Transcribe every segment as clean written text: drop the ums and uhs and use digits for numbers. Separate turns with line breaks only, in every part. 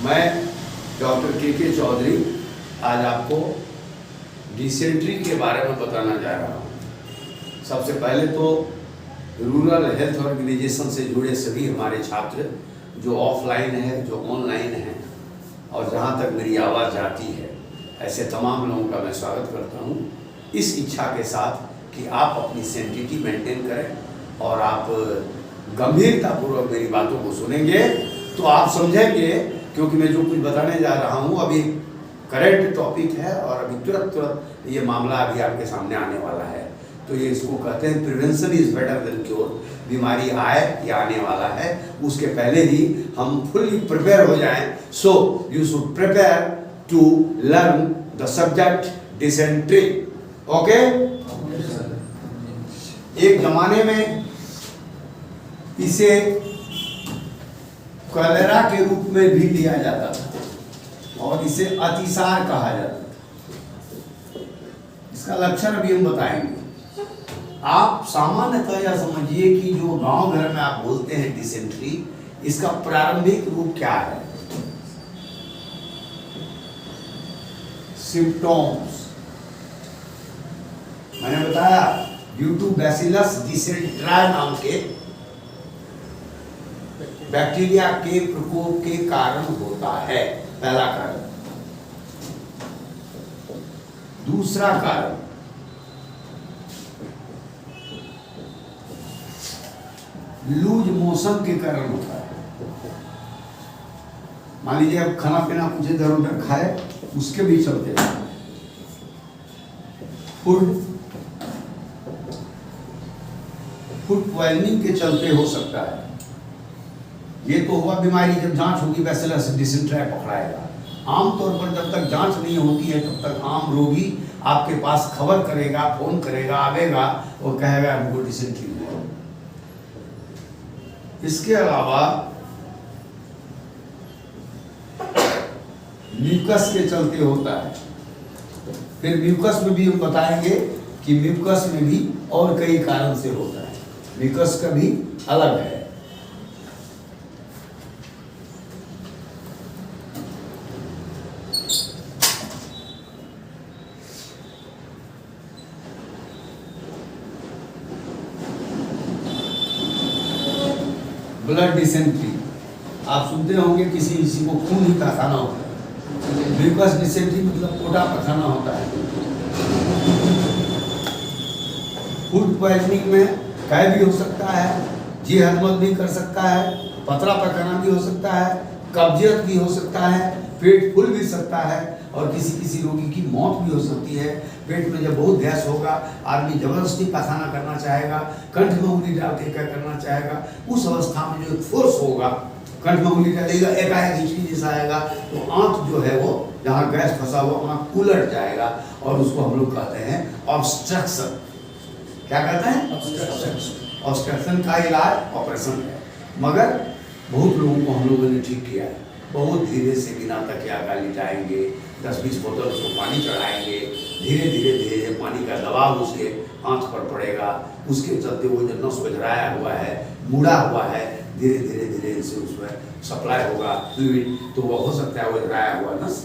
मैं डॉक्टर के चौधरी आज आपको डिसेंट्री के बारे में बताना जा रहा हूँ। सबसे पहले तो रूरल हेल्थ ऑर्गेनाइजेशन से जुड़े सभी हमारे छात्र जो ऑफलाइन है, जो ऑनलाइन है और जहाँ तक मेरी आवाज़ जाती है, ऐसे तमाम लोगों का मैं स्वागत करता हूँ इस इच्छा के साथ कि आप अपनी सैंटिटी मेंटेन करें और आप गंभीरतापूर्वक मेरी बातों को सुनेंगे तो आप समझेंगे, क्योंकि मैं जो कुछ बताने जा रहा हूँ अभी करेंट टॉपिक है और अभी तुरंत ये मामला अभी आपके सामने आने वाला है। तो ये इसको कहते हैं prevention is better than cure. बीमारी आए या आने वाला है उसके पहले ही हम फुल्ली प्रिपेयर हो जाएं। So you should prepare to learn the subject decently. Okay. एक जमाने में इसे कलेरा के रूप में भी लिया जाता था और इसे अतिसार कहा जाता था। इसका लक्षण अभी हम बताएंगे। आप सामान्यतः यह समझिए कि जो गांव घर में आप बोलते हैं डिसेंट्री, इसका प्रारंभिक रूप क्या है? सिम्पटम्स मैंने बताया ड्यू टू बैसिलस डिसेंट्री नाम के बैक्टीरिया के प्रकोप के कारण होता है, पहला कारण। दूसरा कारण लूज मोशन के कारण होता है। मान लीजिए अब खाना पीना कुछ इधर उधर खाए, उसके भी चलते हैं। फूड पॉइजनिंग के चलते हो सकता है। ये तो हुआ बीमारी जब जांच होगी बैसिलस डिसेंट्री पकड़ाएगा। आमतौर पर जब तक जांच नहीं होती है तब तक आम रोगी आपके पास खबर करेगा, फोन करेगा, आवेगा और कहेगा हमको डिसेंट्री हुआ। इसके अलावा म्यूकस के चलते होता है। फिर म्यूकस में भी हम बताएंगे कि म्यूकस में भी और कई कारण से होता है। म्यूकस का भी अलग है। ब्लड डिसेंट्री आप सुनते होंगे, किसी को खून ही पखाना होता है। म्यूकस डिसेंट्री मतलब पोटा पखाना होता है। फूड पॉइजनिंग में काय भी हो सकता है, जी हजमत भी कर सकता है, पतला पखाना भी हो सकता है, कब्जियत भी हो सकता है, पेट फूल भी सकता है और किसी रोगी की मौत भी हो सकती है। पेट में जब बहुत गैस होगा, आदमी जबरदस्ती पखाना करना चाहेगा, कंठ में उंगली डाल के क्या करना चाहेगा, उस अवस्था में जो एक फोर्स होगा, कंठ में उंगली डालेगा, एकाएक हिचकी जैसा आएगा तो आंख जो है वो जहाँ गैस फंसा हुआ आंख उलट जाएगा और उसको हम लोग कहते हैं ऑब्स्ट्रक्शन। क्या कहते हैं? ऑब्स्ट्रक्शन का इलाज ऑपरेशन है, मगर बहुत लोगों को हम लोगों ने ठीक किया है। बहुत धीरे से बिना तकिया का लिटाएंगे, 10-20 बोतल उसको पानी चढ़ाएंगे, धीरे धीरे पानी का दबाव उसके आंख पर पड़ेगा। उसके चलते वो जो नस बजराया हुआ है, मुड़ा हुआ है, धीरे धीरे से उसमें सप्लाई होगा फ्लूइड, तो वो हो सकता है वो जराया हुआ नस।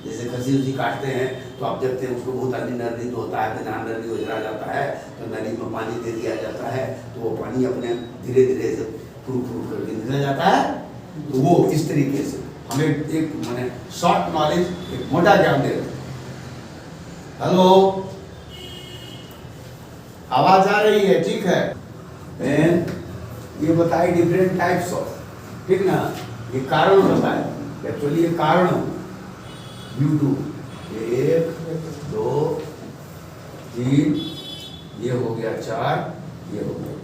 जैसे खसी उसी काटते हैं तो आप देखते हैं उसको बहुत नरनी होता है, तो जहाँ नरनी हो जाता है तो नली में पानी दे दिया जाता है तो वो पानी अपने धीरे धीरे से फूट करके निकल जाता है। तो वो इस तरीके से हमें एक मैंने शॉर्ट नॉलेज, एक मोटा ज्ञान दे रहे हैं। हेलो, आवाज आ रही है? ठीक है। ये बताए डिफरेंट टाइप्स ऑफ, ठीक ना, ये कारण बताए। एक्चुअली ये कारण ड्यू टू 1 2 3 ये हो गया 4 ये हो गया,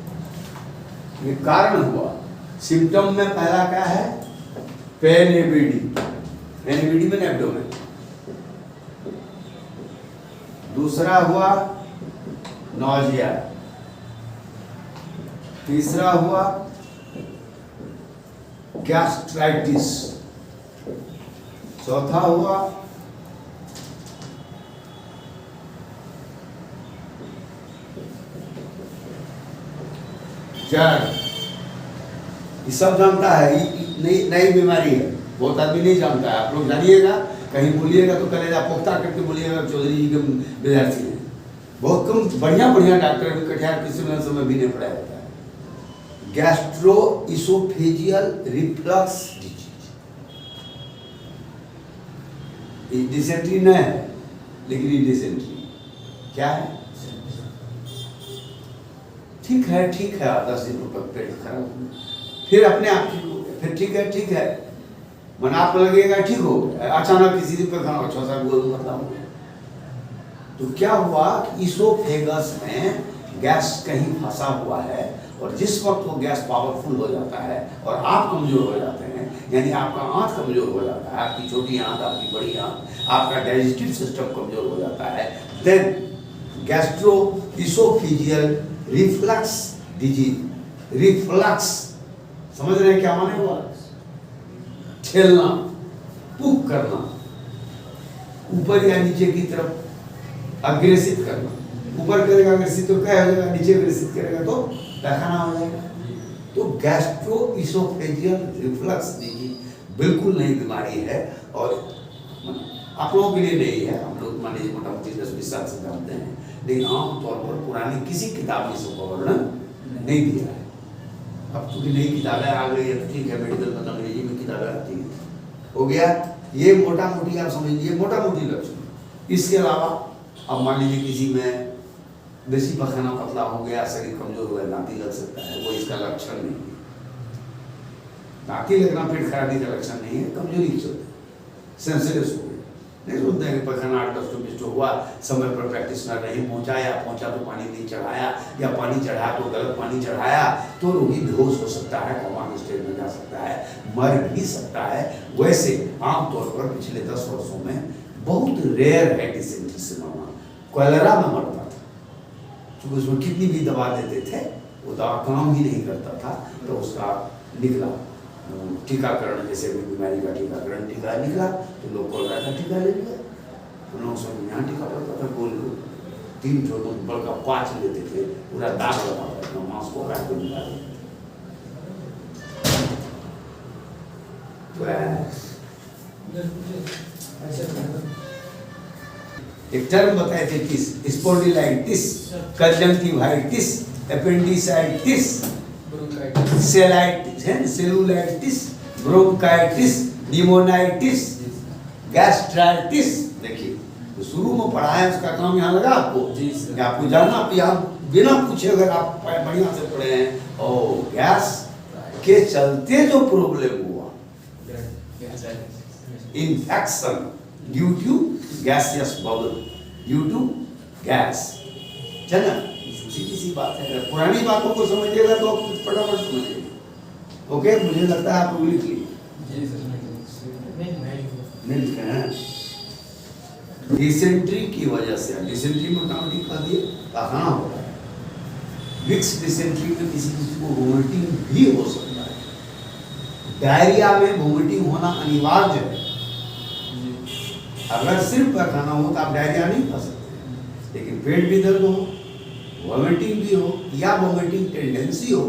ये कारण हुआ। सिम्टम में पहला क्या है? Pain ABD. पेन एबीडी में एब्डोमेन। दूसरा हुआ नौजिया। तीसरा हुआ गैस्ट्राइटिस। चौथा हुआ जड़। ये सब जानता है, नई बीमारी है, बहुत आदमी नहीं जानता है। आप लोग जानिएगा, कहीं बोलिएगा तो कलेजा पोख्ता करके बोलिएगा चौधरी जी के विद्यार्थी हैं। बहुत कम बढ़िया डॉक्टर भी कटिहार किसी समय भी नहीं पढ़ाया होता है। Gastro oesophageal reflux disease, dysentery न है लेकिन ये डिसेंट्री क्या है? ठीक है 10 दिन पेट खराब, फिर अपने आप ठीक हो गया, फिर ठीक है मन आपको लगेगा ठीक हो गया, अचानक किसी दिन पे खाना 6-7 गोल मतलब। तो क्या हुआ कि इसोफेगस में गैस कहीं फंसा हुआ है, और जिस वक्त वो गैस पावरफुल हो जाता है और आप कमजोर हो जाते हैं, यानी आपका आंत कमजोर हो जाता है, आपकी छोटी आंत, आपकी बड़ी आंत, आपका डाइजेस्टिव सिस्टम कमजोर हो जाता है, then gastro oesophageal reflux disease. Reflux समझ रहे हैं क्या माने हुआ? ठेलना, पुक करना, ऊपर या नीचे की तरफ अग्रेसित करना। ऊपर करेगा अग्रेसित तो क्या हो जाएगा, नीचे अग्रेसित करेगा तो पैखाना हो जाएगा। तो गैस्ट्रो इसोफेजियल रिफ्लक्स डिजीज बिल्कुल नई बीमारी है, और आप लोगों के लिए नहीं है, हम लोग मान लीजिए मोटा मोटी 10-20 साल से जानते हैं, लेकिन आमतौर पर पुरानी किसी किताब में इसका वर्णन नहीं दिया है। अब चूंकि नई किताबें आ गई है तो ठीक है, मेडिकल मतलब अंग्रेजी में किताबें आती हैं, हो गया। ये मोटा मोटी आप समझिए, मोटा मोटी लक्षण। इसके अलावा अब मान लीजिए किसी में बेसी पखाना पतला हो गया, शरीर कमजोर हो गया, दांती लग सकता है, वो इसका लक्षण नहीं है। दांती लगना पेट खराबी का लक्षण नहीं है, कमजोरी के चलते सेंसिटिव हो गए, नहीं सुनते हैं कि पखाना 8-10 हुआ, समय पर प्रैक्टिशनर नहीं पहुंचा, या पहुंचा तो पानी नहीं चढ़ाया, या पानी चढ़ाया तो गलत पानी चढ़ाया, तो रोगी बेहोश हो सकता है, कोमा स्टेज में जा सकता है, मर भी सकता है। वैसे आमतौर पर पिछले 10 वर्षों में बहुत रेयर है डिसेंट्री से मरना। कोलेरा में मरता था, क्योंकि उसमें कितनी भी दवा देते थे वो दवा काम ही नहीं करता था, तो उसका निकला टीकाकरण, जैसे भी बीमारी का टीकाकरण टीका निकला, तो लोग कोलेरा का टीका ले लिया। हम लोग सब यहाँ टीका पड़ता था, गोल 3 ठोक बड़का 5 लेते थे, पूरा दाग लगा था, मांस को काट के निकाल देते। एक टर्म बताए थे किस, spondylitis, conjunctivitis, appendicitis, cellulitis, bronchitis, pneumonitis, gastritis. देखिए तो शुरू में पढ़ा है, उसका काम यहाँ लगा आपको जी सर। आपको जानना, यहाँ बिना पूछे अगर आप बढ़िया से पढ़े हैं, और गैस के चलते जो प्रॉब्लम हुआ, infection due to gaseous bubble, due to gas, चला सीधी सी बात है। पुरानी बातों को समझिएगा तो आप फटाफट समझिएगा। ओके, मुझे लगता है आप लोग लिख लीजिए। नहीं लिखा है। डिसेंट्री की वजह से, डिसेंट्री मोटामोटी कह दिए पखाना होता है, मिक्स डिसेंट्री में किसी को वोमिटिंग भी हो सकता है। डायरिया में वोमिटिंग होना अनिवार्य है। अगर सिर्फ पखाना हो तो आप डायरिया नहीं खा सकते, लेकिन पेट भी दर्द हो, वोमिटिंग भी हो, या वोमिटिंग टेंडेंसी हो,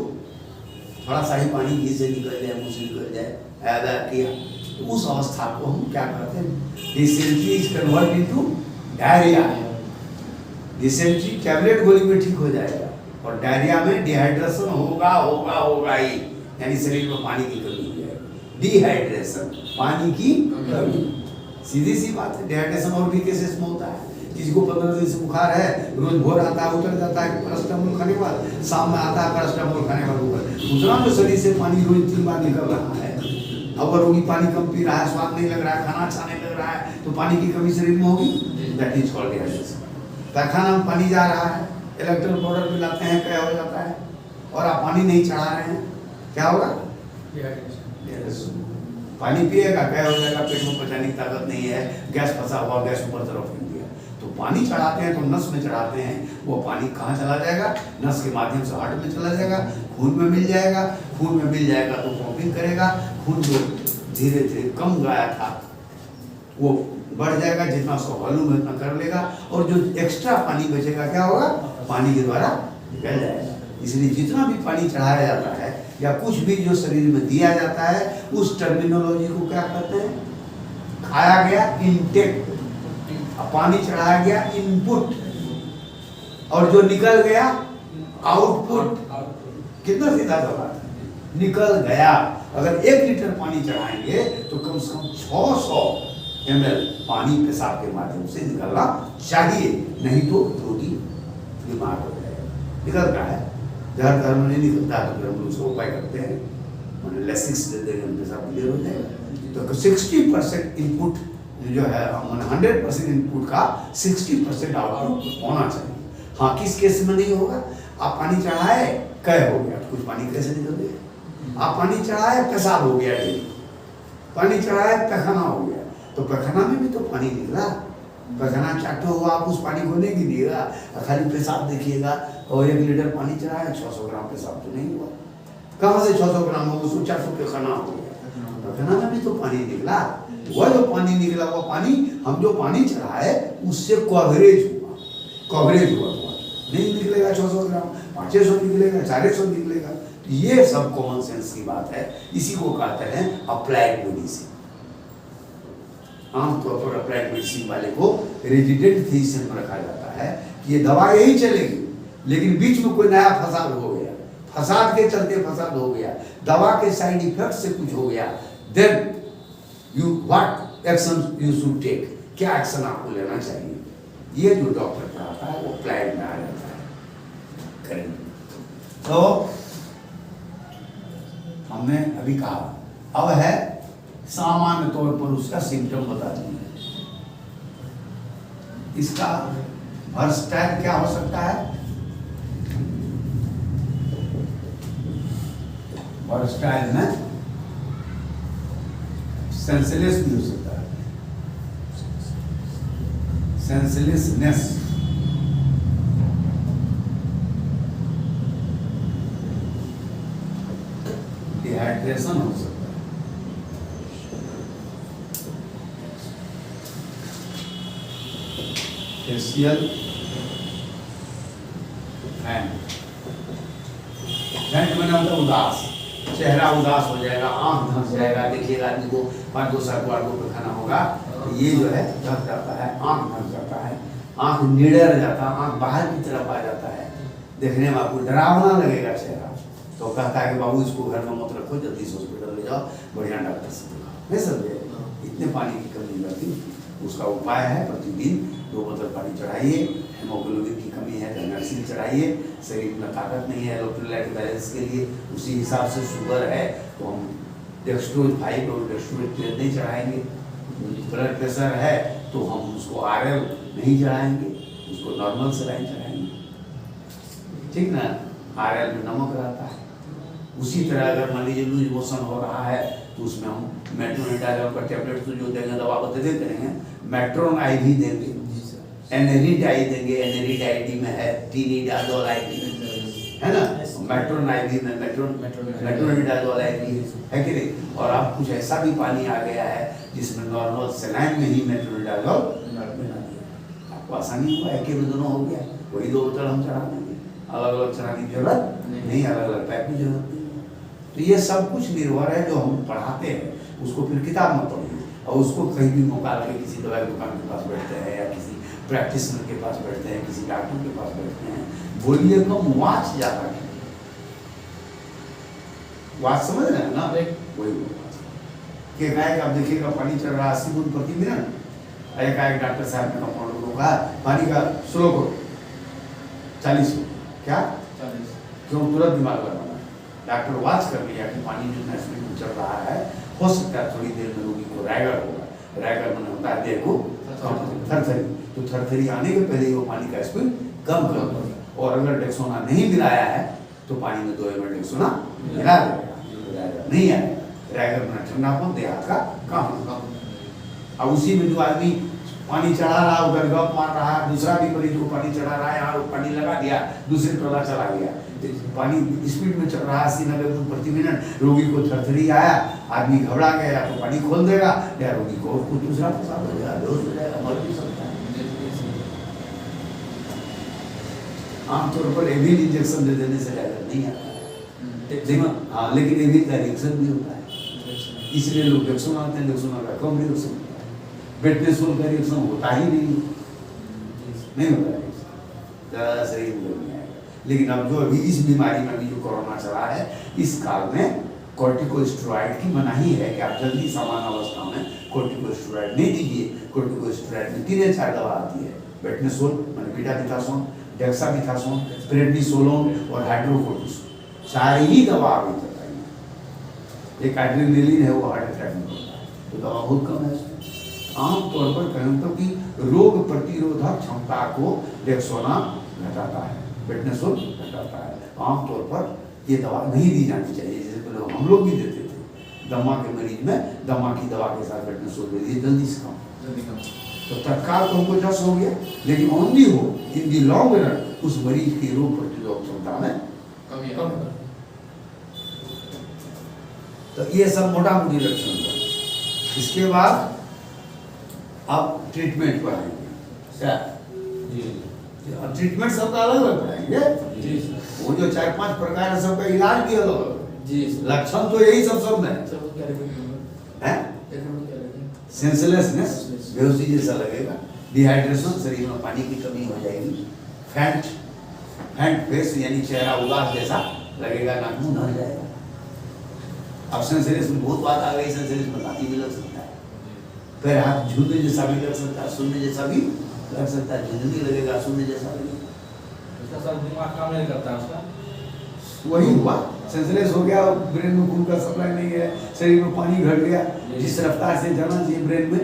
थोड़ा सा ही पानी घी से निकल जाए, मुंह से निकल जाए, ऐसा किया, तो उस अवस्था को हम क्या करते हैं, dysentery is convert into diarrhoea. Dysentery tablet गोली में ठीक हो जाएगा, और डायरिया में डिहाइड्रेशन होगा ही, यानी शरीर में पानी की कमी हो जाएगी। डिहाइड्रेशन, पानी की कमी, सीधी सी बात है। डिहाइड्रेशन और भी केसेस में होता है। किसी को 15 दिन से बुखार है, रोज भोर आता है उतर जाता है पैरास्टामोल खाने के बाद, शाम में आता है पैरास्टामोल खाने के बाद ऊपर, दूसरा तो शरीर से पानी रोज 3 बार निकल रहा है। अगर रोगी पानी कम पी रहा है, स्वाद नहीं लग रहा है, खाना अच्छा नहीं लग रहा है, तो पानी की कमी शरीर में होगी, दैट इज कॉल्ड डिहाइड्रेशन। पैखाना में पानी जा रहा है, इलेक्ट्रोल पाउडर पिलाते हैं, क्या हो जाता है, और आप पानी नहीं चढ़ा रहे हैं, क्या होगा, डिहाइड्रेशन। पानी पिएगा क्या हो जाएगा, पेट में पचाने की ताकत नहीं है, गैस फंसा हुआ, गैस ऊपर तरफ फेंक दिया। तो पानी चढ़ाते हैं तो नस में चढ़ाते हैं, वो पानी कहाँ चला जाएगा, नस के माध्यम से हार्ट में चला जाएगा, खून में मिल जाएगा, खून में मिल जाएगा तो पंपिंग करेगा, खून जो धीरे धीरे कम गया था वो बढ़ जाएगा, जितना उसका वॉल्यूम है उतना कर लेगा, और जो एक्स्ट्रा पानी बचेगा क्या होगा, पानी के द्वारा निकल जाएगा। इसलिए जितना भी पानी चढ़ाया जाता है या कुछ भी जो शरीर में दिया जाता है उस टर्मिनोलॉजी को क्या कहते हैं? खाया गया इनटेक, पानी चढ़ाया गया इनपुट, और जो निकल गया आउटपुट। कितना सीधा सवाल है, निकल गया। अगर 1 लीटर पानी चढ़ाएंगे तो कम से कम 600 ml पानी पेशाब के माध्यम से निकलना चाहिए, नहीं तो रोगी बीमार हो जाएगा। निकलता है, जहर घर में नहीं निकलता है तो फिर हम उसको उपाय करते हैं, मैंने लेसिक्स दे देंगे, पेशाब क्लियर हो जाएगा। तो 60% इनपुट जो है, 100% इनपुट का 60% आउटपुट होना चाहिए। हाँ, किस केस में नहीं होगा? आप पानी चढ़ाए, कह हो गया तो कुछ पानी कैसे निकल गया? आप पानी चढ़ाए, पेशाब हो गया, पानी चढ़ाए, पैखाना हो गया, तो पैखाना में भी तो पानी निकला। पैखाना चाटो हुआ, आप उस पानी को नहीं गिरिएगा, खाली पेशाब देखिएगा। और 1 लीटर पानी चढ़ाए, 600 ग्राम पेशाब तो नहीं हुआ। कहाँ से 600 ग्राम हो? उसको 400 पैखाना हो गया। पैखाना में भी तो पानी निकला। वह जो पानी निकला, वो पानी हम जो पानी चढ़ाए उससे कवरेज हुआ, कवरेज हुआ तो नहीं निकलेगा 600 ग्राम, 500 निकलेगा, 400 निकलेगा। ये सब कॉमन सेंस की बात है। इसी को कहते हैं अप्लाइड मेडिसिन। आमतौर पर अप्लाइड मेडिसिन वाले को रेजिडेंट फिजिशियन में रखा जाता है कि ये दवा यही चलेगी, लेकिन बीच में कोई नया फसाद हो गया, फसाद के चलते फसाद हो गया, दवा के साइड इफेक्ट से कुछ हो गया, then you what action you should take, क्या एक्शन आपको लेना चाहिए। ये जो डॉक्टर पढ़ाता है वो अप्लाइड में आ जाता है। करेंगे तो हमने अभी कहा, अब है सामान्य तौर पर उसका सिम्टम बता दिए। इसका वर्सटाइल क्या हो सकता है? वर्सटाइल में सेंसलेस भी हो सकता है, सेंसलेसनेस, डिहाइड्रेशन हो सकता है, फेशियल फैंट बना होता उदास, चेहरा उदास हो जाएगा, आंख धंस जाएगा। देखिएगा आदमी को 5-2 साल को पैखाना होगा तो ये जो है धंस जाता है, आंख धंस जाता है, आंख निडर जाता है, आंख बाहर की तरफ आ जाता है, देखने में आपको डरावना लगेगा चेहरा। तो कहता है कि बाबू इसको घर में मत रखो, जल्दी से हॉस्पिटल ले जाओ, बढ़िया डॉक्टर से दिखाओ। नहीं समझे? इतने पानी की कमी रहती। उसका उपाय है प्रतिदिन 2 बोतल पानी चढ़ाइए। हेमोग्लोबिन की कमी है तो नर्सिंग चढ़ाइए। शरीर में ताकत नहीं है इलेक्ट्रोलाइट बैलेंस के लिए, उसी हिसाब से शुगर है तो हम डेक्स्ट्रोज 5 और डेक्स्ट्रोज 10 नहीं चढ़ाएंगे। ब्लड प्रेशर है तो हम उसको RL नहीं चढ़ाएंगे, उसको नॉर्मल सलाइन चढ़ाएंगे। ठीक ना? RL में नमक रहता है। उसी तरह अगर मान लीजिए लूज मोशन हो रहा है तो उसमें हम मेट्रोनिडाजोल का टैबलेट तो जो देंगे दवा बता देंगे, मेट्रोन IV देंगे, एनेरिडाई देंगे, एनेरिडाई में है टीनिडाजोल IV है ना, मेट्रोन IV में मेट्रोनिडाजोल IV है कि नहीं। और अब कुछ ऐसा भी पानी आ गया है जिसमें नॉर्मल सलाइन में ही मेट्रोनिडाजोल, आपको आसानी हुआ, एक में दोनों हो गया, वही 2 बोतल हम चढ़ा देंगे। अलग अलग चढ़ाने की जरूरत नहीं, अलग अलग पैक की जरूरत नहीं। तो ये सब कुछ निर्भर है जो हम पढ़ाते हैं, उसको फिर किताब में पढ़िए और उसको कहीं भी मौका के किसी दवाई दुकान के पास बैठते हैं या किसी प्रैक्टिशनर के पास बैठते हैं, किसी डॉक्टर के पास बैठते हैं, बोलिए कम वाच ज्यादा है। वाच समझ रहे हैं ना? वही कि गाय आप देखिएगा पानी चल रहा 80 बूंद प्रति मिनट, एक डॉक्टर साहब ने कंपाउंडर को कहा पानी का स्लो करो 40 क्या 40, क्यों? तुरंत दिमाग लगाना। डॉक्टर वाच कर लिया कि पानी जितना स्पीड में चल रहा है, हो सकता है थोड़ी देर में रोगी को रैगर होगा। रैगर मैंने होता है देह को थरथरी, तो थरथरी आने के पहले ही वो पानी का स्पीड कम कर दो। और अगर डेक्सोना नहीं मिलाया है तो पानी में 2 ml डेक्सोना मिला देगा, नहीं आएगा। रैगर में ठंडापन देहात का काम। अब उसी में जो आदमी पानी चढ़ा रहा है उधर गप मार रहा है, दूसरा भी मरीज को पानी चढ़ा रहा है, यहाँ पानी लगा दिया, दूसरे टोला चला गया, पानी स्पीड में चल रहा है 80-90 बूंद प्रति मिनट, रोगी को थरथरी आया, आदमी घबरा गया तो पानी खोल देगा या रोगी को दूसरा फसाद हो जाएगा, बेहोश हो जाएगा, मर भी सकता है। आमतौर पर एविल इंजेक्शन दे देने से ज़्यादा नहीं आता है। लेकिन हाँ, लेकिन एवी का रिएक्शन भी होता है, इसलिए लोग रिएक्शन आते हैं, रिएक्शन का कम रिएक्शन होता है, बेटनेसोल का रिएक्शन होता ही नहीं होता है, ज़्यादा शरीर में नहीं आएगा। लेकिन अब जो अभी इस बीमारी में अभी जो कोरोना चला है, इस काल में कॉर्टिकोस्टेरॉइड की मनाही है कि आप जल्दी सामान्य अवस्था में कॉर्टिकोस्टेरॉइड नहीं दीजिए। कॉर्टिकोस्टेरॉइड में 3 या 4 दवा आती है, बेटनेसोल माने बीटामिथासोन, डेक्सामिथासोन, प्रेडनिसोलोन और हाइड्रोकोर्टिसोन, 4 ही दवा अभी तक आई है। एक एड्रेनालिन है, वो हार्ट अटैक में होता है, तो दवा बहुत कम है। आमतौर पर कहें तो कि रोग प्रतिरोधक क्षमता को डेक्सोना घटाता है, बेटनेसोल घटाता है। आमतौर पर ये दवा नहीं दी जानी चाहिए, जैसे पहले हम लोग भी देते थे दमा के मरीज में, दमा की दवा के साथ बेटनेसोल दे दिए, जल्दी से कम। तो तत्काल तो हमको जस हो गया, लेकिन ओनली हो इन दी लॉन्ग रन उस मरीज की रोग प्रतिरोधक क्षमता में कम। तो ये सब मोटा मोटी लक्षण था। इसके बाद आप ट्रीटमेंट पर आएंगे क्या? अब ट्रीटमेंट सबका अलग अलग पढ़ाएंगे, वो जो 4-5 प्रकार है सबका इलाज भी अलग अलग, लक्षण तो यही सब में है। सेंसलेसनेस, बेहोशी जैसा लगेगा, डिहाइड्रेशन, शरीर में पानी की कमी हो जाएगी, फैंट फेस यानी चेहरा उदास जैसा लगेगा, नाक मुंह धर जाएगा। अब सेंसलेस में बहुत बात आ गई, सेंसलेस में दांती भी लग सकता है, पैर हाथ झूलने जैसा भी लग सकता है, सुनने जैसा भी लग सकता है, झुंझुनी लगेगा, सुनने जैसा लगेगा।
उसका सब दिमाग काम नहीं करता उसका,
वही हुआ, सेंसलेस हो गया, ब्रेन में खून का सप्लाई नहीं है, शरीर में पानी घट गया, जिस रफ्तार से जाना चाहिए ब्रेन में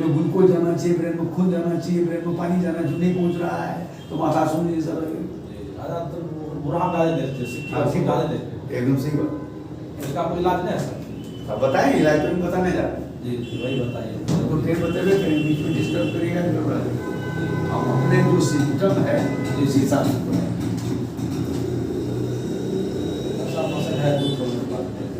ग्लूकोज जाना चाहिए, ब्रेन में खून जाना चाहिए, ब्रेन में पानी जाना चाहिए, नहीं पहुंच रहा है, तो माथा सुनने जैसा लगेगा।
बुरा डाले देते हैं, डाले देते हैं,
एकदम सही बात।
इसका कोई इलाज नहीं है?
अब बताएं, इलाज तो बताने जा रहे हैं
जी, वही बताइए।
तो फिर बतेबे करें, बीच में डिस्टर्ब करिएगा तो गड़बड़ा देगा। हम अपने जो सिस्टम है इसी हिसाब से बनाएंगे।
ऐसा मसला है तो कोई बात नहीं।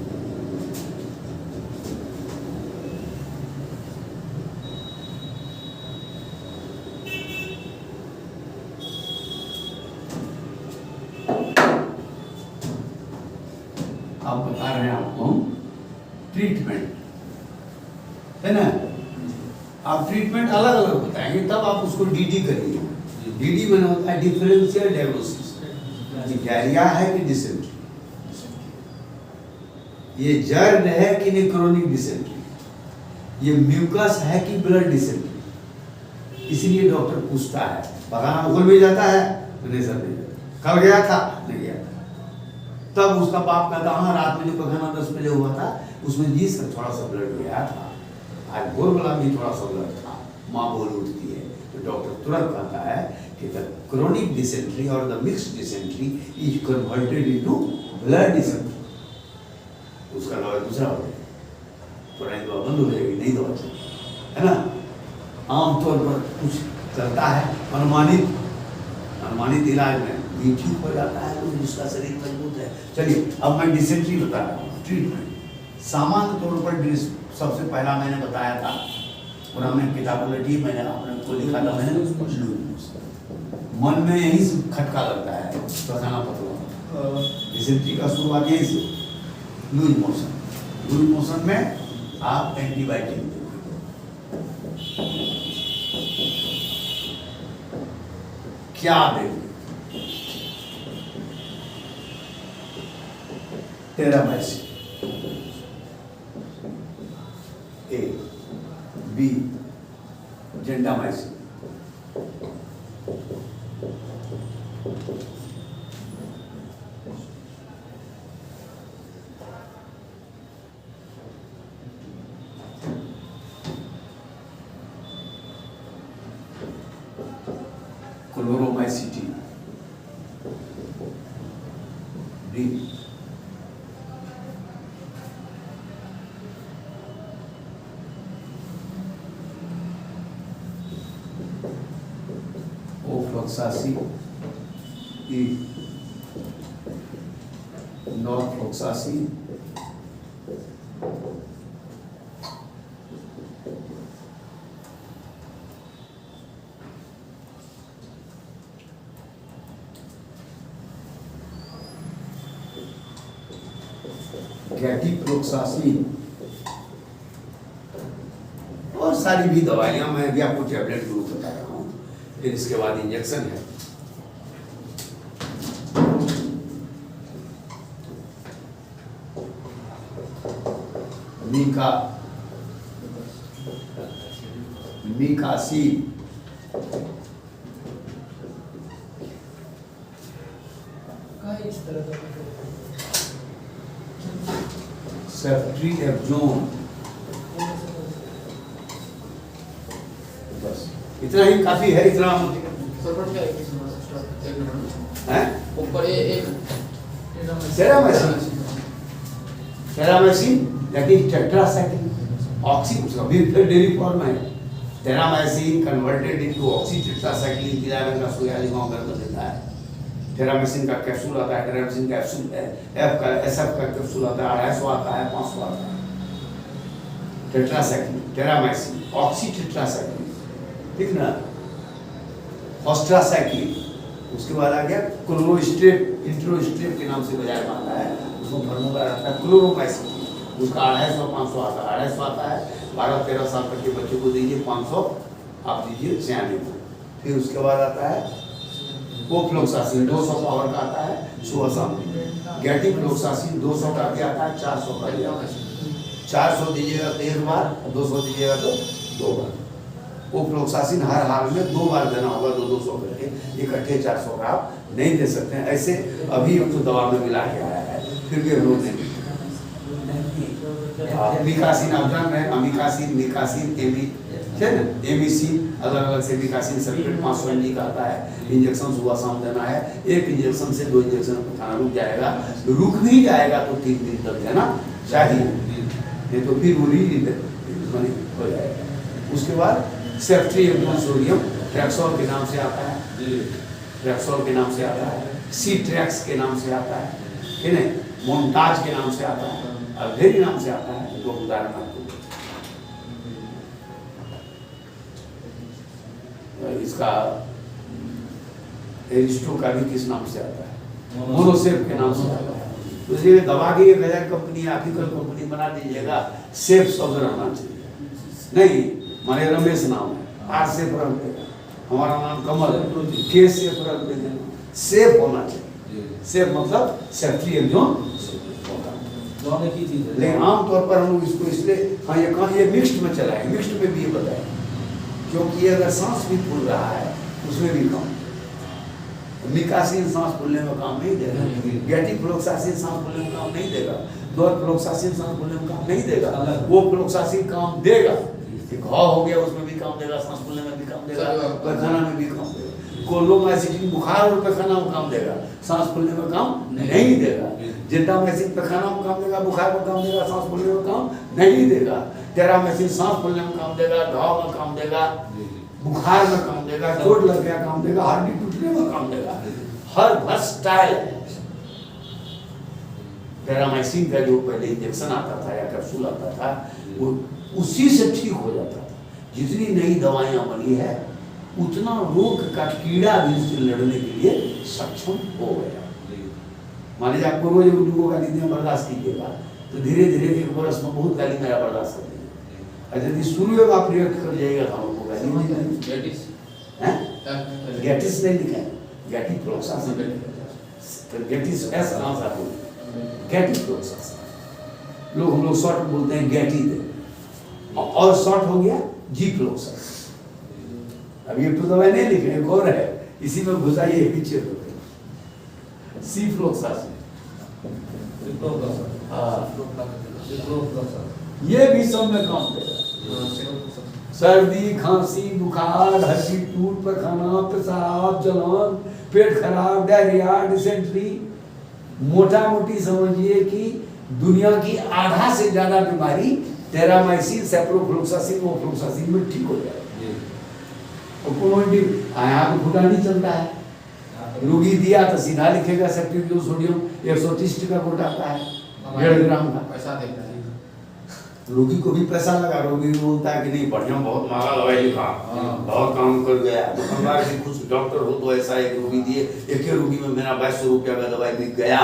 आप बता रहे हैं आपको ट्रीटमेंट है ना। आप ट्रीटमेंट अलग अलग बताएंगे, तब आप उसको डीडी करिए। डीडी में होता है डिफरेंशियल डायग्नोसिस, डायरिया है कि डिसेंट्री, ये जर्द है कि नहीं क्रोनिक डिसेंट्री, ये म्यूकस है कि ब्लड डिसेंट्री। इसलिए डॉक्टर पूछता है, पकाना भूल भी जाता है, नहीं सर नहीं कल गया था, नहीं गया था। तब उसका बाप कहता हाँ रात में जो पखाना 10 बजे हुआ था उसमें जी सर थोड़ा सा ब्लड गया था, आज भोर वाला भी थोड़ा सा ब्लड था। माँ बोल उठती है तो डॉक्टर तुरंत कहता है कि द क्रोनिक डिसेंट्री और the mixed dysentery is converted into blood dysentery. उसका दवा दूसरा हो जाएगा, पुरानी दवा बंद हो जाएगी, नहीं दवा चलेगी, है ना। आमतौर पर कुछ चलता है अनुमानित इलाज में भी ठीक हो जाता है, तो जिसका शरीर मजबूत है। चलिए अब मैं डिसेंट्री बता रहा हूँ। ट्रीटमेंट सामान्य तौर पर सबसे पहला मैंने बताया था, और हमने किताब उलटी, मैंने आपने को लिखा था, मैंने उसको मन में यही से खटका लगता है, पखाना पतला। डिसेंट्री का शुरुआत यही से लूज मोशन में आप एंटीबायोटिक क्या देंगे? Terramycin, A B gentamicin, chloromycetin, D floxacin, E norfloxacin, gatifloxacin और सारी भी दवाइयां मैं भी आपको टैबलेट के रूप में बता रहा हूँ। फिर इसके बाद इंजेक्शन है। मीकासीन सेफ्ट्रिएक्सोन, बस इतना ही काफी है। इतना है
ऊपर एक
Terramycin that is tetracycline oxy, उसका भी फिर डेली फॉर्म है। Terramycin converted into oxy tetracycline पिलाने का सुयाली गांव में देता है। टेरामाइसिन का कैप्सूल आता है, टेरामाइसिन कैप्सूल है, एफ का एसएफ का कैप्सूल आता है, 250 आता है, 500 आता है। टेट्रासाइक्लिन, टेरामाइसिन, ऑक्सी टेट्रासाइक्लिन, ठीक ना। ऑस्ट्रासाइक्लिन, उसके बाद आ गया क्लोरोस्टेप, इंट्रोस्टेप के नाम से बाजार में आता है। उसमें फॉर्मूला रहता है क्लोरोमाइसिन, उसका 250 500 आता है। 250 आता है 12-13 साल तक के बच्चे को दीजिए, 500 आप दीजिए सियाने को। फिर उसके बाद आता है कोफ्लोक्सासिन, 200 पावर का आता है, सुबह शाम। गैटिप्रोक्सासिन 200 का भी आता है, 400 का भी आता है। 400 दीजिएगा तो 1 बार, 200 दीजिएगा तो 2 बार। कोफ्लोक्सासिन हर हाल में 2 बार देना होगा, 200 करके। इकट्ठे 400 का आप नहीं दे सकते हैं। ऐसे अभी तो दवा में मिला के आया है, फिर भी हम लोग नहीं। मिकासिन आप जान रहे हैं, अमिकासिन, मिकासिन, एमिसी, अलग अलग से मिकासिन सल्फेट 500 mg का आता है। इंजेक्शन सुबह शाम देना है। एक इंजेक्शन से 2 इंजेक्शन खाना रुक जाएगा, रुक भी जाएगा तो 3 दिन तक देना चाहिए, नहीं तो फिर वो हो जाएगा। उसके बाद सेफ्ट्रिएक्सोन सोडियम ट्रैक्सोल के नाम से आता है, ट्रैक्सोल के नाम से आता है, सीट्रैक्स के नाम से आता है, ठीक है, मोन्टाज के नाम से आता है, अल्वेरी नाम से आता है। दो उदाहरण आपको, इसका एरिस्टो का भी किस नाम से आता है, मोनोसेफ के नाम से आता है। तो ये दवा की 1000 कंपनी एथिकल कंपनी बना दीजिएगा, सेफ शब्द रहना चाहिए। नहीं माने रमेश नाम है, आर से रख देगा, हमारा नाम कमल है, के से रख देगा, सेफ होना चाहिए। सेफ मतलब सेफ्ट्रिएक्सोन
दौड़ने की चीज है।
लेकिन आमतौर पर हम लोग इसको इसलिए हाँ ये मिक्स्ड में चला है, मिक्स्ड में भी ये बताए, क्योंकि अगर सांस भी फूल रहा है उसमें भी काम, मिकासिन सांस फूलने में काम नहीं देगा, गैटिप्रोक्सासिन सांस फूलने में काम नहीं देगा, डोरफ्लोक्सासिन सांस फूलने में काम नहीं देगा, वो फ्लोक्सासिन काम देगा। घाव हो गया उसमें भी काम देगा, सांस फूलने में भी काम देगा, पैखाना में भी काम देगा। कोलोमाइसिन बुखार और पैखाना में काम देगा, सांस फूलने में काम नहीं देगा। जेंटामाइसिन पैखाना में काम देगा, बुखार में काम देगा, सांस फूलने में काम नहीं देगा। टेरामाइसिन सांस फूलने में काम देगा, घाव में काम देगा, बुखार में काम देगा, चोट लग गया काम देगा, हड्डी टूटने में काम देगा। हर वर्सटाइल टेरामाइसिन का जो पहले इंजेक्शन आता था या कैप्सूल आता था, वो उसी से ठीक हो जाता था। जितनी नई दवाइयां बनी है उतना रोग का कीड़ा भी उससे लड़ने के लिए सक्षम हो गया। मान लीजिए आपको रोज 2 गाली दिया बर्दाश्त कीजिएगा तो धीरे धीरे 1 वर्ष में बहुत गाली मेरा बर्दाश्त कर देंगे। यदि शुरू में आप रिएक्ट कर जाइएगा तो आपको गाली नहीं देंगे। गैटिस नहीं लिखा है, गैटिप्रोक्सासिन, गैटिस ऐसा नाम था, गैटिप्रोक्सासिन लोग हम लोग शॉर्ट बोलते हैं गैटी दे, और शॉर्ट हो गया जीफ्लोक्सासिन। अब ये तो दवाई नहीं लिखे, एक और है, इसी में घुसाइए पीछे तो सीफ्लोक्सासिन, ये भी सब में काम देगा। सर्दी, खांसी, बुखार, हड्डी टूट, पैखाना, पेशाब, जलन, पेट खराब, डायरिया, डिसेंट्री, मोटा मोटी समझिए कि दुनिया की आधा से ज्यादा बीमारी टेरामाइसिन, सेप्रोफ्लोक्सासिन, ओफ्लोक्सासिन में ठीक हो जाएगा। यहाँ पे फुटा नहीं चलता है, रोगी दिया तो सीधा लिखेगा सेफ्ट्रिएक्सोन सोडियम 130 का गोटा आता है, 1.5 ग्राम का।
पैसा देता है,
रोगी को भी पैसा लगा, रोगी बोलता है कि नहीं बढ़िया बहुत महंगा दवाई लिखा, बहुत काम कर गया। दुकानदार भी कुछ डॉक्टर हो तो ऐसा एक रोगी दिए, एक ही रोगी में मेरा 2200 रुपया का दवाई बिक गया,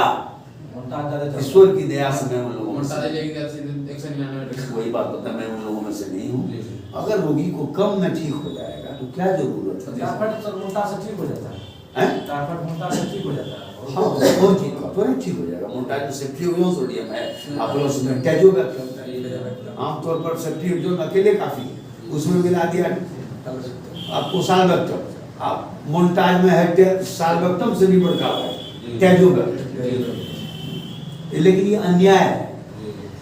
मोन्टाज ज्यादा चलता है।
ईश्वर की दया से मैं उन लोगों में
मोन्टाज
से
लेके गया सीधे 199
वही बात होता है, मैं उन लोगों में से नहीं हूँ।
जी, जी।
अगर रोगी को कम में ठीक हो जाएगा तो क्या जरूरत है?
टाइफाइड सर मोन्टाज से ठीक हो जाता है।
हैं?
टाइफाइड मोन्टाज से ठीक हो जाता है।
हाँ वो ठीक तुरंत ठीक हो जाएगा। मोन्टाज में सेफ्ट्रियोजोन सोडियम है, आपको उसमें टेजोबैक्टम है। आमतौर पर सेफ्ट्रियोजोन अकेले काफी है, उसमें मिला दिया आपको साल्बेक्टम। आप मोन्टाज में है साल्बेक्टम से भी बढ़ा हुआ है टेजोबैक्टम। लेकिन ये अन्याय है।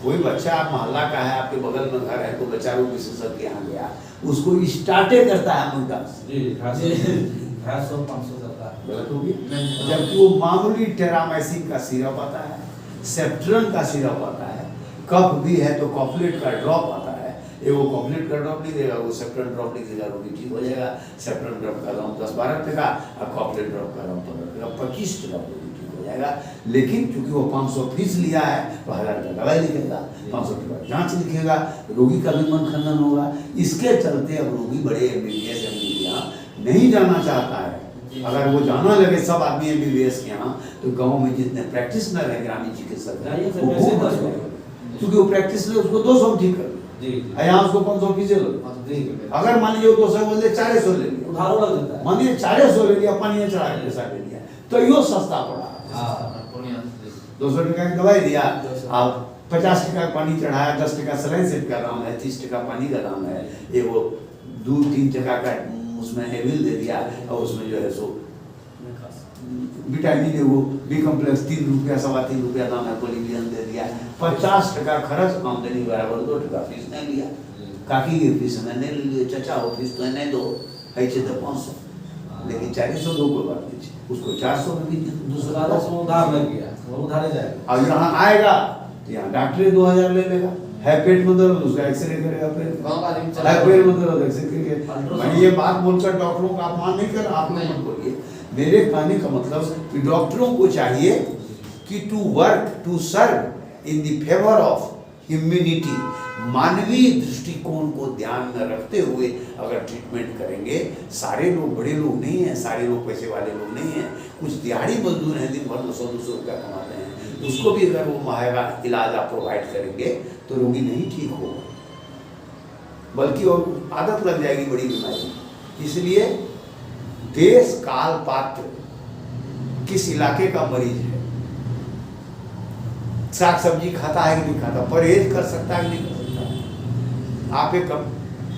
कोई बच्चा आप मोहल्ला का है, आपके बगल में घर है, तो बच्चा रोग विशेषज्ञ के यहाँ गया, उसको स्टार्टे करता है मोन्टाज।
जी 250 500 चलता है।
गलत हो गया।
नहीं।
जबकि वो मामूली टेरामाइसिन का सिरप आता है, सेफ्ट्रन का सिरप आता है, कफ भी है तो कॉपलेट का ड्रॉप आता है। ये वो कॉपलेट का ड्रॉप नहीं देगा, वो सेफ्ट्रन ड्रॉप नहीं देगा, रोगी ठीक हो जाएगा। सेफ्ट्रन ड्रॉप का दाम 10-12 रुपये का और कॉपलेट ड्रॉप का दाम 15 रुपये का, 25 टका रोगी ठीक हो जाएगा। लेकिन चूंकि वो 500 फीस लिया है तो 1000 का दवाई लिखेगा, 500 टका जाँच लिखेगा, रोगी का भी मन खंडन होगा। इसके चलते अब रोगी बड़े MBBS MD के यहाँ नहीं जाना चाहता है। अगर वो जाना लगे सब आदमी MBBS के यहाँ, तो गांव में जितने प्रैक्टिशनर है ग्रामीण चिकित्सक
जाइए सर,
वो
वैसे
खूब
कर
बच
लो।
गए। क्योंकि वो प्रैक्टिस ले उसको 200 में ठीक कर
जी जी।
यहाँ उसको 500 फीस लो।
जी
अगर मान लीजिए 200 बोले 400 ले लिया,
उधारो लग जाता है।
मान लीजिए 400 ले लिया, पानी चढ़ा के पैसा ले लिया, तो यो सस्ता पड़ा।
हाँ।
पूर्णिया
200 टका की दवाई दिया,
200
आप 50 टका पानी चढ़ाया, 10 टका सलाइन सेट का दाम है, 30 टका पानी का दाम है, ये वो 2-3 टका का उसमें एविल दे दिया, और उसमें जो है सो विटामिन है वो बी कॉम्प्लेक्स 3 रुपया 3.25 रुपया दाम है, पोलिवियन दे दिया। 50 टका खर्च, आमदनी बराबर 2 टका फीस नहीं लिया। काकी की फीस मैंने ले लिया, चचा हो फीस तो नहीं दो है तो 500, लेकिन 400 दो कोई बात नहीं, उसको 400 में भी दूसरा
उधारो से उधार लग गया, वो उधारे जाएगा।
अब यहाँ आएगा यहाँ डॉक्टर 2000 ले लेगा, है पेट में दर्द उसका एक्सरे करेगा,
गाँव का आदमी
फिर
चला
है पेट में दर्द एक्सरे करेगा।
अल्ट्रासाउंड।
मैं ये बात बोलकर डॉक्टरों का अपमान नहीं कर, आप नहीं मत बोलिए। मेरे कहने का मतलब कि डॉक्टरों को चाहिए कि to work to serve in the favour of humanity, मानवीय दृष्टिकोण को ध्यान में रखते हुए अगर ट्रीटमेंट करेंगे। सारे लोग बड़े लोग नहीं हैं, सारे लोग पैसे वाले लोग नहीं हैं, कुछ दिहाड़ी मजदूर हैं, दिन भर 200-200 रुपया कमाते हैं, उसको भी अगर वो महंगा इलाज आप प्रोवाइड करेंगे तो रोगी नहीं ठीक होगा, बल्कि और आदत लग जाएगी बड़ी बीमारी। इसलिए देश काल पात्र किस इलाके का मरीज है, साग सब्जी खाता है कि नहीं खाता, परहेज कर सकता है कि नहीं कर सकता। आप एक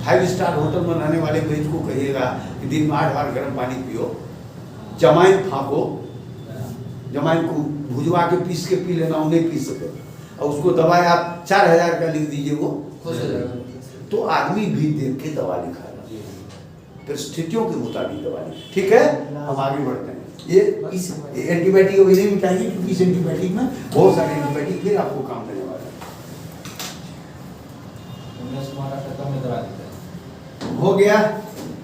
5 स्टार होटल में रहने वाले मरीज को कहिएगा कि दिन में 8 बार गर्म पानी पियो, जमाइन फाँको, जमाइन को भुजवा के पीस के पी लेना, वो नहीं पी सके, और उसको दवाई आप 4000 का लिख दीजिए, वो
खुश हो जाएगा।
तो आदमी भी देख के दवा लिखाएगा, परिस्थितियों के मुताबिक दवा लिख। ठीक है, हम आगे बढ़ते हैं। ये इस एंटीबायोटिक अभी नहीं मिटाएंगे, क्योंकि इस एंटीबायोटिक में बहुत सारे एंटीबायोटिक फिर आपको काम देने वाला है।
19 माह खत्म में दवा देते हैं।
हो गया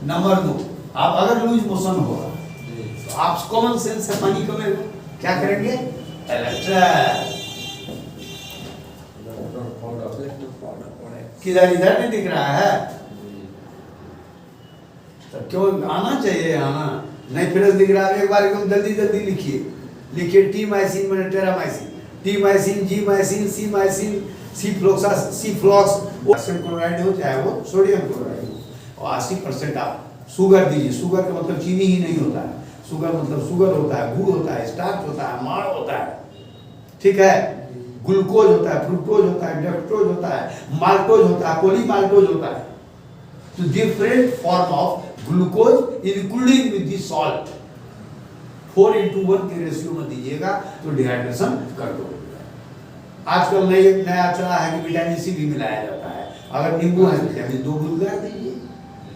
नंबर 2। आप अगर लूज मोशन होगा
जी।
तो आप कॉमन सेंस से पानी कमेगा, क्या करेंगे? इलेक्ट्रोल। किधर इधर नहीं दिख रहा है, तो क्यों आना चाहिए आना नहीं, फिर दिख रहा है। एक बार एकदम जल्दी जल्दी लिखिए टी माइसिन मैंने टेरामाइसिन, टी माइसिन, जी माइसिन, सी माइसिन, सी फ्लॉक्स, क्लोराइड हो चाहे वो सोडियम क्लोराइड हो, और 80% आप शुगर दीजिए। शुगर का मतलब चीनी ही नहीं होता है, शुगर मतलब शुगर होता है, गुड़ होता है, स्टार्च होता है, माड़ होता है, ठीक है, ग्लूकोज होता है, फ्रुक्टोज होता है, डेक्सट्रोज होता है, माल्टोज होता है, पॉलीमाल्टोज होता है। तो different form of glucose including with the salt 4:1 के रेशियो में दीजिएगा तो डिहाइड्रेशन कंट्रोल हो जाएगा। आजकल नया चला है कि विटामिन सी भी मिलाया जाता है। अगर नींबू है तो विटामिन 2 मिला दीजिए,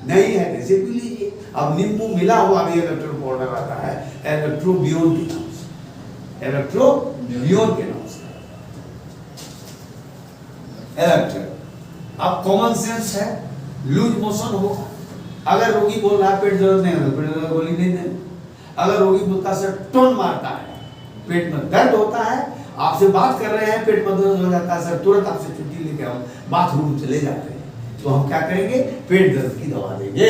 नहीं है कैसे पी लीजिए। अब नींबू मिला हुआ भी इलेक्ट्रो पाउडर आता है, इलेक्ट्रोबियोन के नाम से, इलेक्ट्रोबियोन के नाम से इलेक्ट्रो। अब कॉमन सेंस है, लूज मोशन हो, अगर रोगी बोल रहा है पेट दर्द नहीं होता, पेट दर्द गोली नहीं देना। अगर रोगी बोलता है टोन मारता है, पेट में दर्द होता है, आपसे बात कर रहे हैं, पेट में दर्द हो जाता है सर, तुरंत आपसे छुट्टी लेके हम बाथरूम चले जाते हैं, तो हम क्या करेंगे? पेट दर्द की दवा देंगे।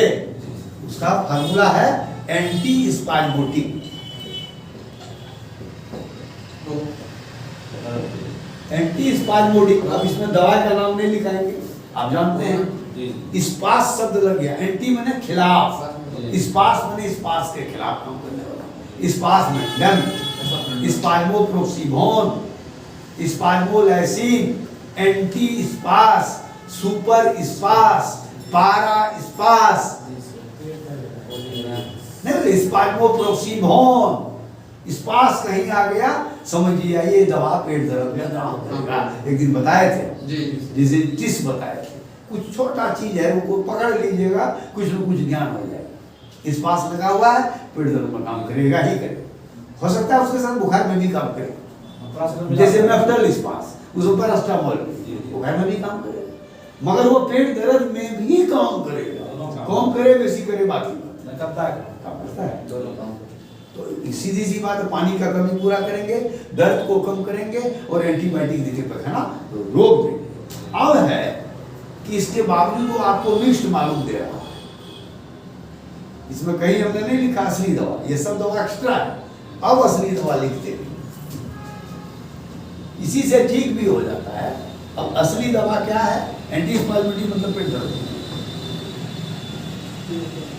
उसका फार्मूला है एंटी स्पाज्मोटिक। Anti spasmodic. अब इसमें दवाई का नाम नहीं लिखाएंगे, आप जानते हैं।
जी
स्पास शब्द लग गया, एंटी माने खिलाफ,
जी।
स्पास माने स्पास के खिलाफ काम करने वाला। स्पास में डन, स्पाज्मोप्रोक्सीमोन, स्पाज्मोलाइसिन, एंटी स्पास, सुपर स्पास, पारा स्पास, नहीं स्पाज्मोप्रोक्सीमोन। स्पास कहीं आ गया समझिए, ये दवा पेट दर्द में काम करेगा। एक दिन बताए थे,
जी
जिसे टिस बताए थे, कुछ छोटा चीज है वो पकड़ लीजिएगा, कुछ न कुछ ज्ञान हो जाएगा। स्पास लगा हुआ है, पेट दर्द में काम करेगा ही करेगा। हो सकता है उसके साथ बुखार में भी काम करे, जैसे मेफ्टल स्पास, उसके ऊपर पैरास्टामोल बुखार में भी काम करेगा, मगर वो पेट दर्द में भी काम करेगा। कौन करे बेसी करे बाकी
करता है
काम करता है।
दोनों काम
तो सीधी सी बात है, पानी का कमी पूरा करेंगे, दर्द को कम करेंगे और एंटीबायोटिक देके पखाना रोक देंगे। अब है कि इसके बावजूद वो आपको मिक्स्ड मालूम दे रहा है, इसमें कहीं हमने नहीं लिखा असली दवा, ये सब दवा एक्स्ट्रा है। अब असली दवा लिखते हैं, इसी से ठीक भी हो जाता है। अब असली दवा क्या है? एंटी स्पाज्मोडिक मतलब पेट दर्द।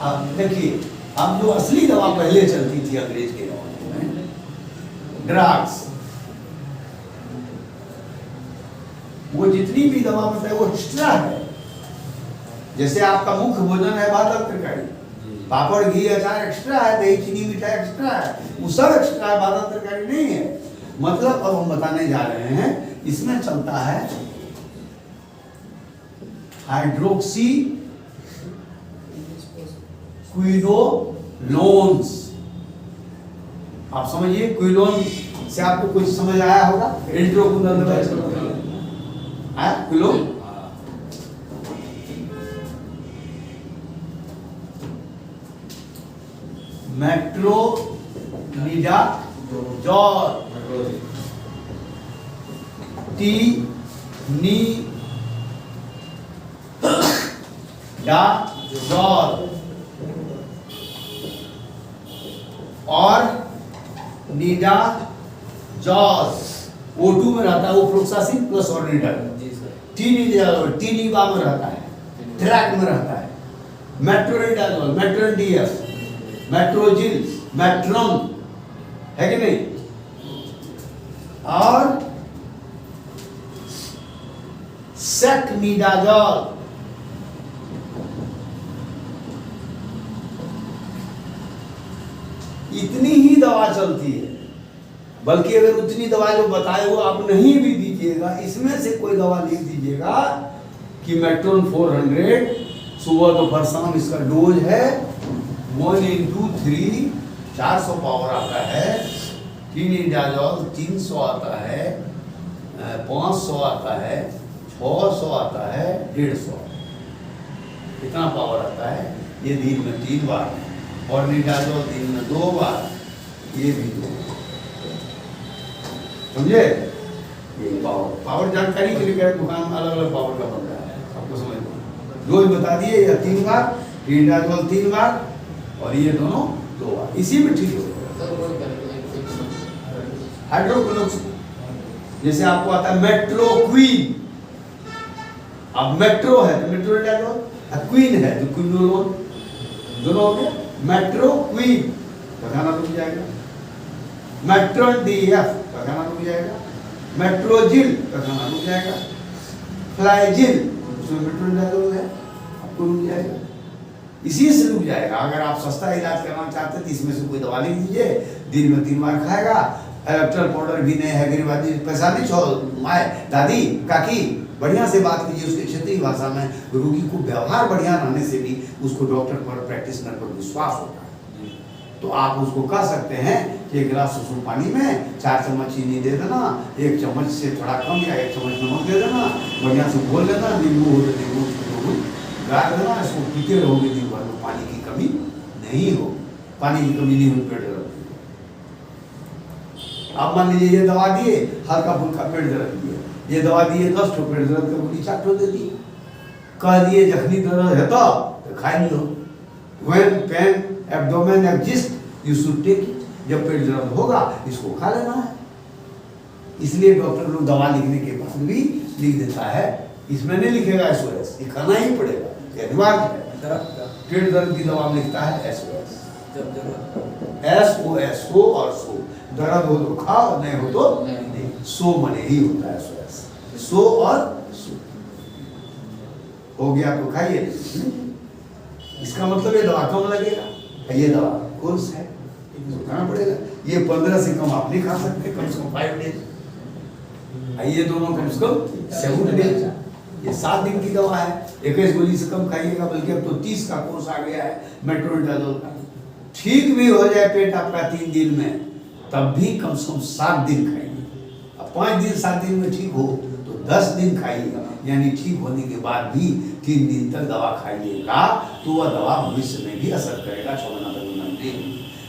अब देखिए, अब जो असली दवा पहले चलती थी अंग्रेज के जमाने में, ड्रग्स, वो जितनी भी दवा बताए वो एक्स्ट्रा है। जैसे आपका मुख्य भोजन है भात और तरकारी, पापड़ घी अचार एक्स्ट्रा है, दही चीनी मिठाई एक्स्ट्रा है, वो सब एक्स्ट्रा है, भात और तरकारी नहीं है। मतलब अब हम बताने जा रहे हैं, इसमें चलता है हाइड्रोक्सी क्विनोलोन्स। आप समझिए, क्विनोन से आपको कुछ समझ आया होगा? क्विनोन मेट्रोनिडाजोल, टी नी डाजोल और निडाजॉल। O2 में रहता है, वो फ्लोक्सासिन प्लस ऑर्निडाल। टीनिबा में रहता है, ट्रैक में रहता है, metronidazole, matron DF, Metrogyl, matron, है कि नहीं? और सेक्निडाजोल, इतनी ही दवा चलती है। बल्कि अगर उतनी दवा जो बताए वो आप नहीं भी दीजिएगा, इसमें से कोई दवा लिख दीजिएगा कि मेट्रोन 400 सुबह दोपहर शाम इसका डोज है, 1 into 3 400 पावर आता है, टीनिडाजोल 300 आता है, 500 आता है, 600 आता है, 150 इतना पावर आता है। ये दिन में 3 बार और निडाजोल दिन में 2 बार, ये भी 2 बार। समझे? ये पावर जानकारी के लिए क्या दुकान में अलग अलग पावर का बन रहा है, आपको समझ में? डोज बता दिए, या 3 बार निडाजोल 3 बार और ये दोनों 2 बार, इसी में ठीक हो जाएगा। हाइड्रोक्लोक्स, जैसे आपको आता है मेट्रोक्वीन। अब मेट्रो है तो मेट्रोनिडाजोल, क्वीन है तो क्विनोलोन, दोनों हो गए। मेट्रोक्वीन पकाना रुक जाएगा, मेट्रोन डीएफ पकाना रुक जाएगा, मेट्रोजिल पकाना रुक जाएगा, फ्लाइजिल उसमें मेट्रोनिडाजोल है, आपको रुक जाएगा। इसी से रुक जाएगा। अगर आप सस्ता इलाज करना चाहते हैं तो इसमें से कोई दवा लिख दीजिए, दिन में 3 बार खाएगा। इलेक्ट्रल पाउडर भी नहीं है, गरीब आदमी पैसा नहीं छो, माए दादी काकी बढ़िया से बात कीजिए उसके क्षेत्रीय भाषा में। रोगी को व्यवहार बढ़िया रहने से भी उसको डॉक्टर पर, प्रैक्टिशनर पर विश्वास होता है। तो आप उसको कह सकते हैं कि 1 गिलास सुसुम पानी में 4 चम्मच चीनी दे देना, 1 चम्मच से थोड़ा कम या 1 चम्मच नमक दे देना, बढ़िया से घोल लेना, नींबू हो तो नींबू गाड़ देना, इसको पीते रहोगे दिन भर में, पानी की कमी नहीं हो, पानी की कमी नहीं हो, पेट दर्द। आप मान लीजिए ये दवा दिए, हल्का फुल्का पेट दर्द दिए, ये दवा दिए 10 ठो, पेट दर्द का गोली 4 ठो दे दिए, कह दिए जखनी दर्द है तो खाए नहीं हो। When pain abdomen exists, you should take it। जब पेट दर्द होगा इसको खा लेना है। इसलिए डॉक्टर लोग दवा लिखने के बाद भी लिख देता है, इसमें नहीं लिखेगा SOS, ये खाना ही पड़ेगा, ये अनिवार्य है।
दर्द का
पेट दर्द की दवा में लिखता है SOS,
जब जरूरत
SOS, सो और सो, दर्द हो तो खाओ, नहीं हो तो नहीं, सो मने ही होता है SOS, सो और सो। हो गया तो खाइए, इसका मतलब ये दवा कम लगेगा, ये दवा कोर्स है, खाना पड़ेगा। ये 15 से कम आप नहीं खा सकते, कम से कम 5 डेज, ये दोनों कम से कम 7 डेज, ये 7 दिन की दवा है। 21 गोली से कम खाइएगा, बल्कि अब तो 30 का कोर्स आ गया है मेट्रोनिडाजोल का। ठीक भी हो जाए पेट आपका 3 दिन में, तब भी कम से कम 7 दिन खाइए। अब 5 दिन 7 दिन में ठीक हो तो 10 दिन खाइएगा, यानी ठीक होने के बाद भी 3 दिन तक दवा खाइएगा, तो वह दवा भविष्य में भी असर करेगा, 6 महीना तक नहीं।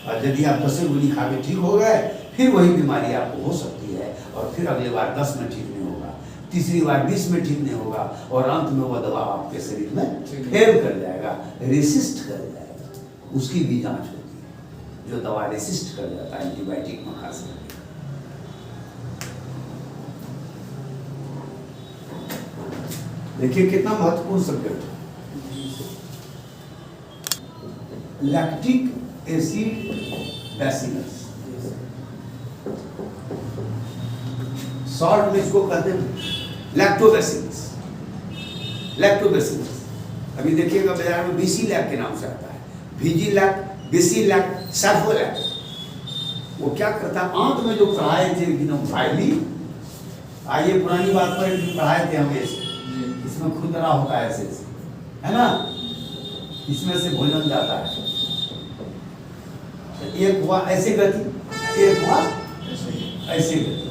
और यदि आप 10 गोली खा के ठीक हो गए, फिर वही बीमारी आपको हो सकती है, और फिर अगले बार 10 में ठीक नहीं होगा, तीसरी बार 20 में ठीक नहीं होगा, और अंत में वह दवा आपके शरीर में फेल कर जाएगा, रेसिस्ट कर जाएगा। उसकी भी जांच होती है, जो दवा रेसिस्ट कर जाता है एंटीबायोटिक में खास करके। देखिए कितना महत्वपूर्ण सब्जेक्ट है, लैक्टिक एसिड बैसिलस, शॉर्ट में इसको कहते हैं लैक्टोबैसिलस। लैक्टोबैसिलस अभी देखिएगा बाजार में BC-लैक के नाम से आता है, VG-लैक, BC-लैक, सैफोलैक। वो क्या करता है, आंत में जो पढ़ाए थे एकदम फाइली, आइए पुरानी बात पर पढ़ाए थे हम, इसमें खुदरा होता है ऐसे, है ना, इसमें से भोजन जाता है, एक हुआ ऐसे गति, एक हुआ ऐसे गति,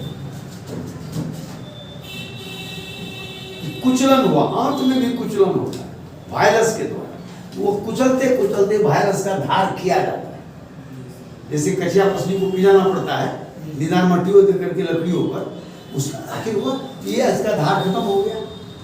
कुचलन हुआ, आंत में भी कुचलन होता है वायरस के द्वारा। वो कुचलते कुचलते वायरस का धार किया जाता है, जैसे कचिया पसली को पिजाना पड़ता है, निदान मट्टियों दे करके लकड़ियों पर, उसका आखिर हुआ ये इसका धार खत्म हो गया,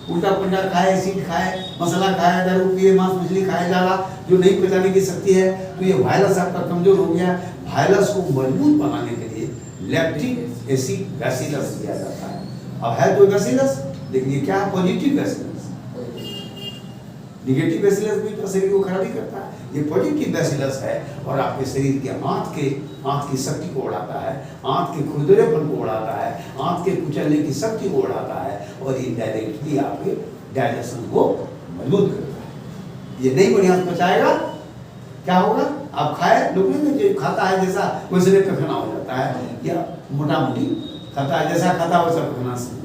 उल्टा पुल्टा खाए, एसिड खाए, मसाला खाए, दारू पिए, मांस मछली खाए जाला, जो नहीं पचाने की शक्ति है, तो ये वायरस आपका कमजोर हो गया। वायरस को मजबूत बनाने के लिए लैक्टिक एसिड बैसिलस दिया जाता है। अब है तो बैसिलस, लेकिन ये क्या है, पॉजिटिव बैसिलस। निगेटिव बैसिलस भी तो शरीर को खराब ही करता है, ये पॉजिटिव बैसिलस है, और आपके शरीर के आंत की शक्ति को बढ़ाता है, आंत के खुरदरेपन को बढ़ाता है, आंत के कुचलने की शक्ति को बढ़ाता है, और इनडायरेक्टली आपके डाइजेशन को मजबूत करता है। ये नहीं बढ़िया पचाएगा, क्या होगा, आप खाए, लोग जो खाता है जैसा वैसे पैखाना हो जाता है, या मोटा मोटी खाता है जैसा खाता वैसा पैखाना से।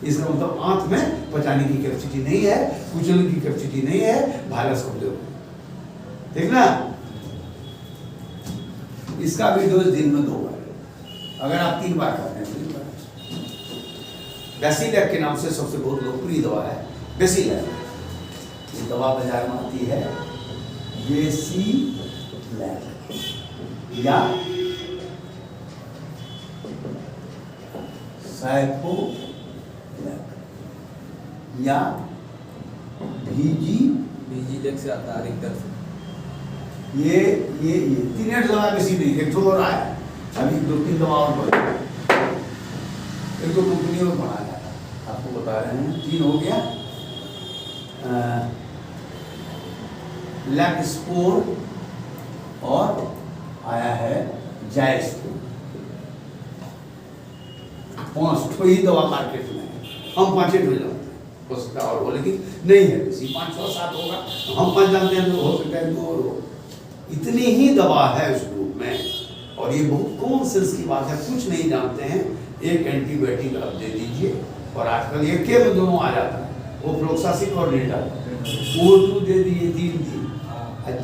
इसका मतलब आंत में पचाने की कैपेसिटी नहीं है, कुचलने की कैपेसिटी नहीं है, वायरस कमजोर है। ठीक ना, इसका भी डोज दिन में 2 बार, अगर आप 3 बार खाते हैं 3 बार। बैसिलैक के नाम से सबसे बहुत लोकप्रिय दवा है बैसिलैक। ये दवा बाजार में आती है बैसिलैक या सैफोलैक या
VG-लैक से आता है अधिकतर से।
ये 3 दवा बेसी नहीं, एक तो और आया, अभी 2-3 दवा और बढ़, एक तो कंपनी में बढ़ा है, आपको बता रहे हैं, 3 हो गया। लैक्टोस्पोर और आया है जाइस्पोर, 5 ठो ही दवा मार्केट में है, हम 5 ठो जानते हैं, हो सकता है और हो, लेकिन नहीं है बेसी, 5, 6, 7 होगा, हम 5 जानते हैं, तो हो सकता है 2 और हो। इतनी ही दवा है उस ग्रुप में, और ये बहुत कॉमन सेंस की बात है, कुछ नहीं जानते हैं, एक एंटीबायोटिक आप दे दीजिए, और आजकल एक के में दोनों आ जाता है, वो फ्लोक्सासिन और डेल्टा, O2 दे दिए 3 दिन,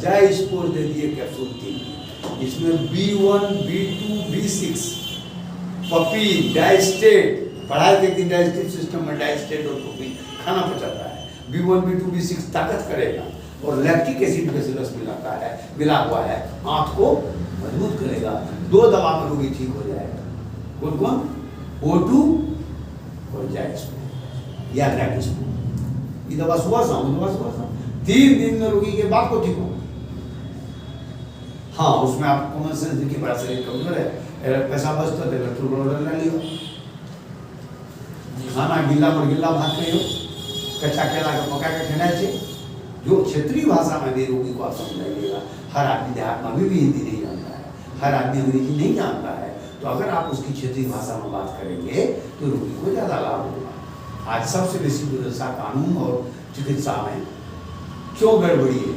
जाइस्पोर दे दिए कैप्सूल 3 दिन, इसमें B1, B2, B6, पपी, डाइस्टेट, पढ़ाई के दिन डाइजेस्टिव सिस्टम में डाइस्टेट और पपी खाना पचाता है, B1, B2, B6 ताकत करेगा, और लैक्टिक एसिड बैसिलस मिला हुआ है, आंत को मजबूत करेगा। 2 दवा में रोगी ठीक हो जाएगा, कौन कौन, O2 और जाइस्पोर या लैक्टोस्पोर। ये दवा सुबह शाम 3 दिन में रोगी के बाद को ठीक होगा। हाँ, उसमें आप कॉमन सेंस देखिए, बड़ा शरीर कमजोर है, पैसा बचता है तो इलेक्ट्रोल ले लियो, खाना गिल्ला पर गिल्ला भात खाइयो, कच्चा केला का पका के खाना चाहिए। जो क्षेत्रीय भाषा में भी रोगी को आप समझाइएगा। हर आदमी देहात में अभी भी हिंदी नहीं जानता है, हर आदमी अंग्रेजी नहीं जानता है, तो अगर आप उसकी क्षेत्रीय भाषा में बात करेंगे तो रोगी को ज़्यादा लाभ होगा। आज सबसे बेसी दुर्दशा कानून और चिकित्सा में क्यों गड़बड़ी है?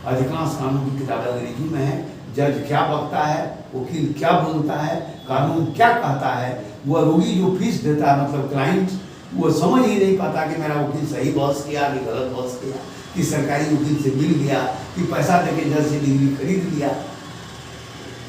अधिकांश कानून की किताबें अंग्रेजी में है, जज क्या बकता है, वकील क्या बोलता है, कानून क्या कहता है, वह रोगी जो फीस देता है मतलब क्लाइंट, वो समझ ही नहीं पाता कि मेरा वकील सही बहस किया कि गलत बहस किया, कि सरकारी वकील से मिल गया, कि पैसा देके जज से डिग्री खरीद लिया।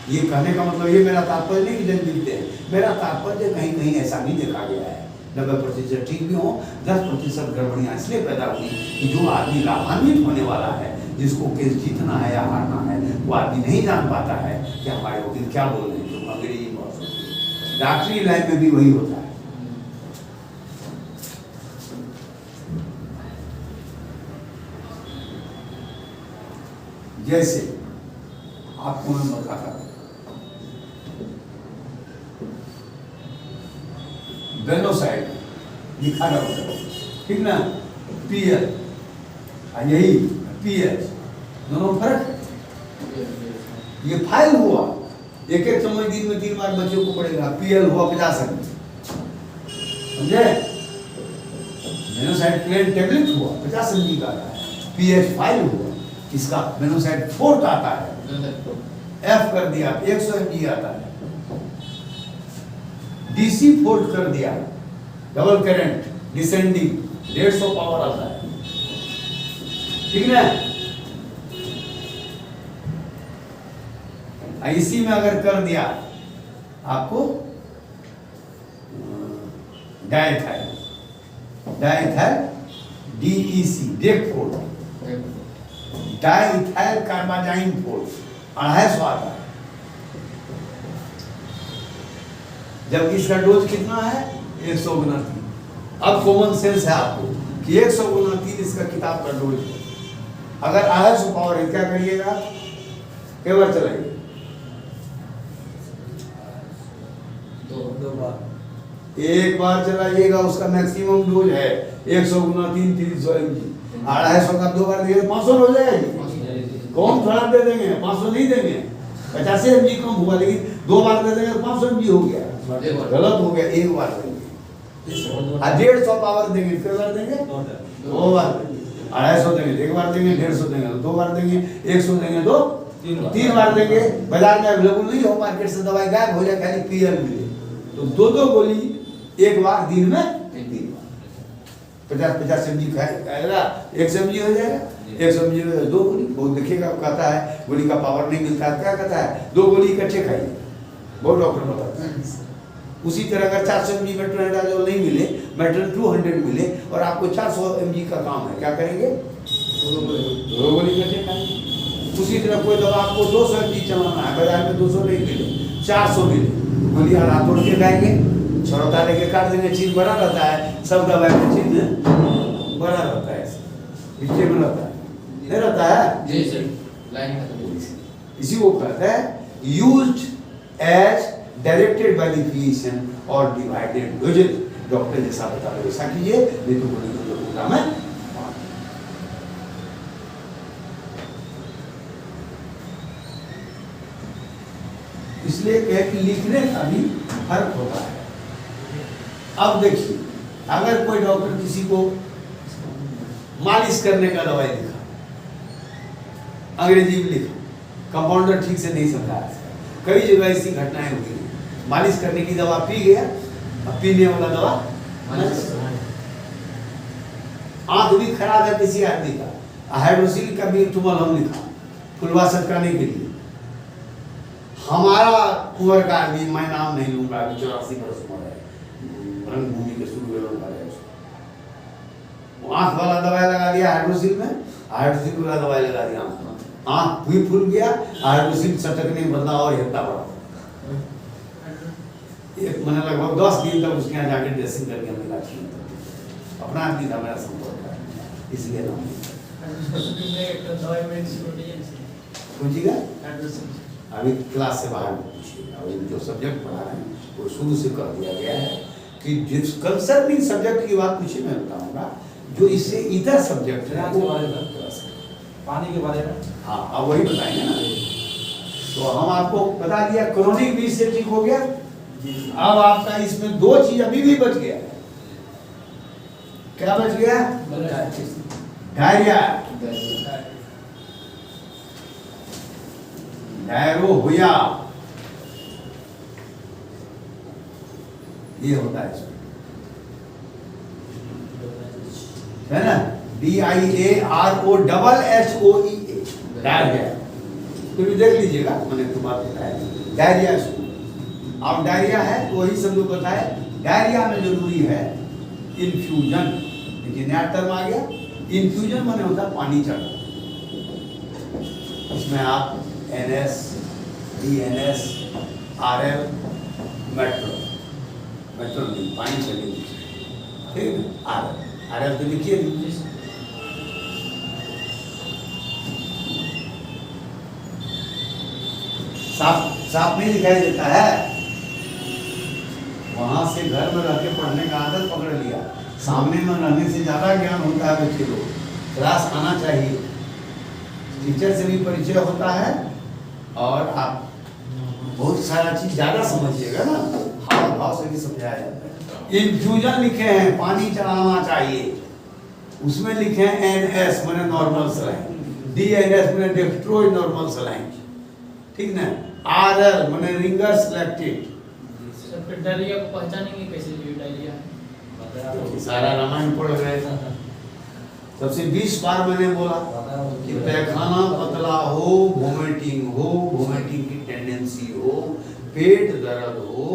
ये कहने का मतलब ये मेरा तात्पर्य नहीं कि जज मिलते हैं, मेरा तात्पर्य कहीं कहीं ऐसा भी देखा गया है। 90% ठीक भी हो, 10% गड़बड़ियाँ इसलिए पैदा हुई कि जो आदमी लाभान्वित होने वाला है, जिसको केस जीतना है या हारना है, वो आदमी नहीं जान पाता है कि हमारे वकील क्या बोल रहे हैं, तो अंग्रेजी बहुत होती है। डॉक्टरी लाइन में भी वही होता है। जैसे आपको मैं बताता हूं, बेनोसाइड लिखा रहा, ठीक ना, पीएल यही पीएच, दोनों फर्क है। ये फाइल हुआ, एक एक चम्मच दिन में 3 बार बच्चों को पड़ेगा, पीएल हुआ 50 ml, समझे? बेनोसाइड प्लेन टेबलेट हुआ 50 ml का आता है, पीएच फाइल हुआ, इसका बेनोसाइड फोर्ट आता है, एफ कर दिया 100 mg आता है, डीसी फोर्ट कर दिया, डबल करंट डिसेंडिंग 150 पावर आता है, ठीक ना? इसी में अगर कर दिया आपको diethyl, DEC deck forte, diethyl carbamazine forte 250 आता है। जबकि इसका डोज कितना है? 100 गुना 3। अब कॉमन सेंस है आपको कि 100 गुना 3 इसका किताब का डोज है। अगर 250 पावर है, क्या करिएगा? कई बार चलाइए?
2 बार।
एक बार चलाइएगा, उसका मैक्सिमम डोज है 100 गुना 3 300 mg। 250 का 2 बार दिए 500 हो जाएगा जी। कौन थोड़ा दे देंगे? 500 नहीं देंगे, 50 mg कम हुआ, लेकिन 2 बार दे देंगे तो 500 mg हो गया। गलत हो गया, एक बार देंगे। 150 पावर देंगे, कितने बार देंगे? 2 बार देंगे। 250 देंगे, 1 बार देंगे, 150 देंगे तो 2 बार देंगे, 100 देंगे तो 3 बार देंगे। बाजार में अवेलेबल नहीं हो, मार्केट से दवाई गायब हो जाए, खाली पीएल मिले, तो 2 गोली एक बार दिन में 3 बार 50 mg खाएगा, 100 mg हो जाएगा, 100 mg में 2 गोली। वो देखिएगा, कहता है गोली का पावर नहीं मिलता है, क्या कहता है? 2 गोली इकट्ठे खाइए, बहुत डॉक्टर बताता है। उसी तरह अगर 400 mg मेट्रोनिडाजोल नहीं मिले, मेट्रोन 200 मिले और आपको 400 mg का काम है, क्या करेंगे? 2 गोली इकट्ठे खाएंगे। उसी तरह कोई दवा आपको 200 mg चलाना है, बाजार में 200 नहीं मिले, 400 मिले, गोली हाथ तोड़ के खाएंगे, छड़ोता लेके काट देंगे, चीज बड़ा रहता है, सब दवाई में चीज बड़ा रहता है, नीचे में रहता है, नहीं रहता है
जी सर, लाइन
इसी को कहते हैं used as directed by the physician और डिवाइडेड डोजेज। डॉक्टर जैसा बता रहे वैसा कीजिए, नहीं तो गोली को प्रोग्राम है। इसलिए कहे कि लिखने का भी फर्क होता है। अब देखिए, अगर कोई डॉक्टर किसी को मालिश करने का दवाई लिखा, अंग्रेजी में लिखा, कंपाउंडर ठीक से नहीं समझाया, कई जगह ऐसी घटनाएं हुई, मालिश करने की दवा पी गया, अब पीने वाला दवा आंख भी खराब है किसी आदमी का, हाइड्रोसिल का भी तुमल हम लिखा फुलवा सटकाने के लिए। हमारा उम्र का आदमी, मैं नाम नहीं लूंगा, अभी 84 वर्ष उम्र है, रंगभूमि के शुरू आंख वाला दवाई लगा दिया हाइड्रोसिल में, हाइड्रोसिल वाला दवाई लगा दिया आंख में, आंख भी फूल गया, हाइड्रोसिल सटकने बदला और हिलता पड़ा। एक महीने लगभग 10 दिन तक उसके यहाँ जाके ड्रेसिंग करके हमने इलाज किया। अपना आदमी था, मेरा संपर्क था, इसलिए नाम पूछिएगा। अभी क्लास से बाहर पूछिएगा, अभी जो सब्जेक्ट पढ़ा रहे हैं वो शुरू से कर दिया गया है, कि जिस कंसर्निंग सब्जेक्ट की बात पूछी मैं बताऊंगा, जो इससे इतर सब्जेक्ट है वो
पानी के बारे में।
हाँ अब वही बताएंगे ना। तो हम आपको बता दिया क्रोनिक बीज से ठीक हो गया। अब आपका इसमें दो चीज अभी भी बच गया है। क्या बच गया? डायरिया, डायरोहुया, ये होता है इसमें, है ना? DIAROHOEA, diarrhoea. तो भी देख लीजिएगा, मैंने तुम्हारा बताया डायरिया इसको। अब डायरिया है तो वही सब लोग बताए। डायरिया में जरूरी है इन्फ्यूजन। देखिए नया टर्म आ गया, इन्फ्यूजन माने होता है पानी चढ़ना। इसमें आप NS, DNS, RL, मेट्रो नहीं, पानी चलेगी, ठीक है। RL तो लिखिए, साफ नहीं दिखाई देता है। वहां से घर में रह के पढ़ने का आदत पकड़ लिया, सामने में रहने से ज्यादा ज्ञान होता है बच्चे को। क्लास आना चाहिए, टीचर से भी परिचय होता है और आप बहुत सारा चीज ज्यादा समझिएगा ना, हाव भाव से भी समझाया जाता है। इन्फ्यूजन लिखे हैं, पानी चढ़ाना चाहिए। उसमें लिखे हैं NS मैंने नॉर्मल सलाइन, DNS मैंने डेक्स्ट्रो नॉर्मल सलाइन, ठीक ना। RL मैंने रिंगर्स लैक्टेट।
फिर डायरिया को पहचानेंगे कैसे ये डायरिया है?
सारा रामायण पढ़ रहे थे। सबसे 20 बार मैंने बोला कि पैखाना पतला हो, वोमिटिंग की टेंडेंसी हो, पेट दर्द हो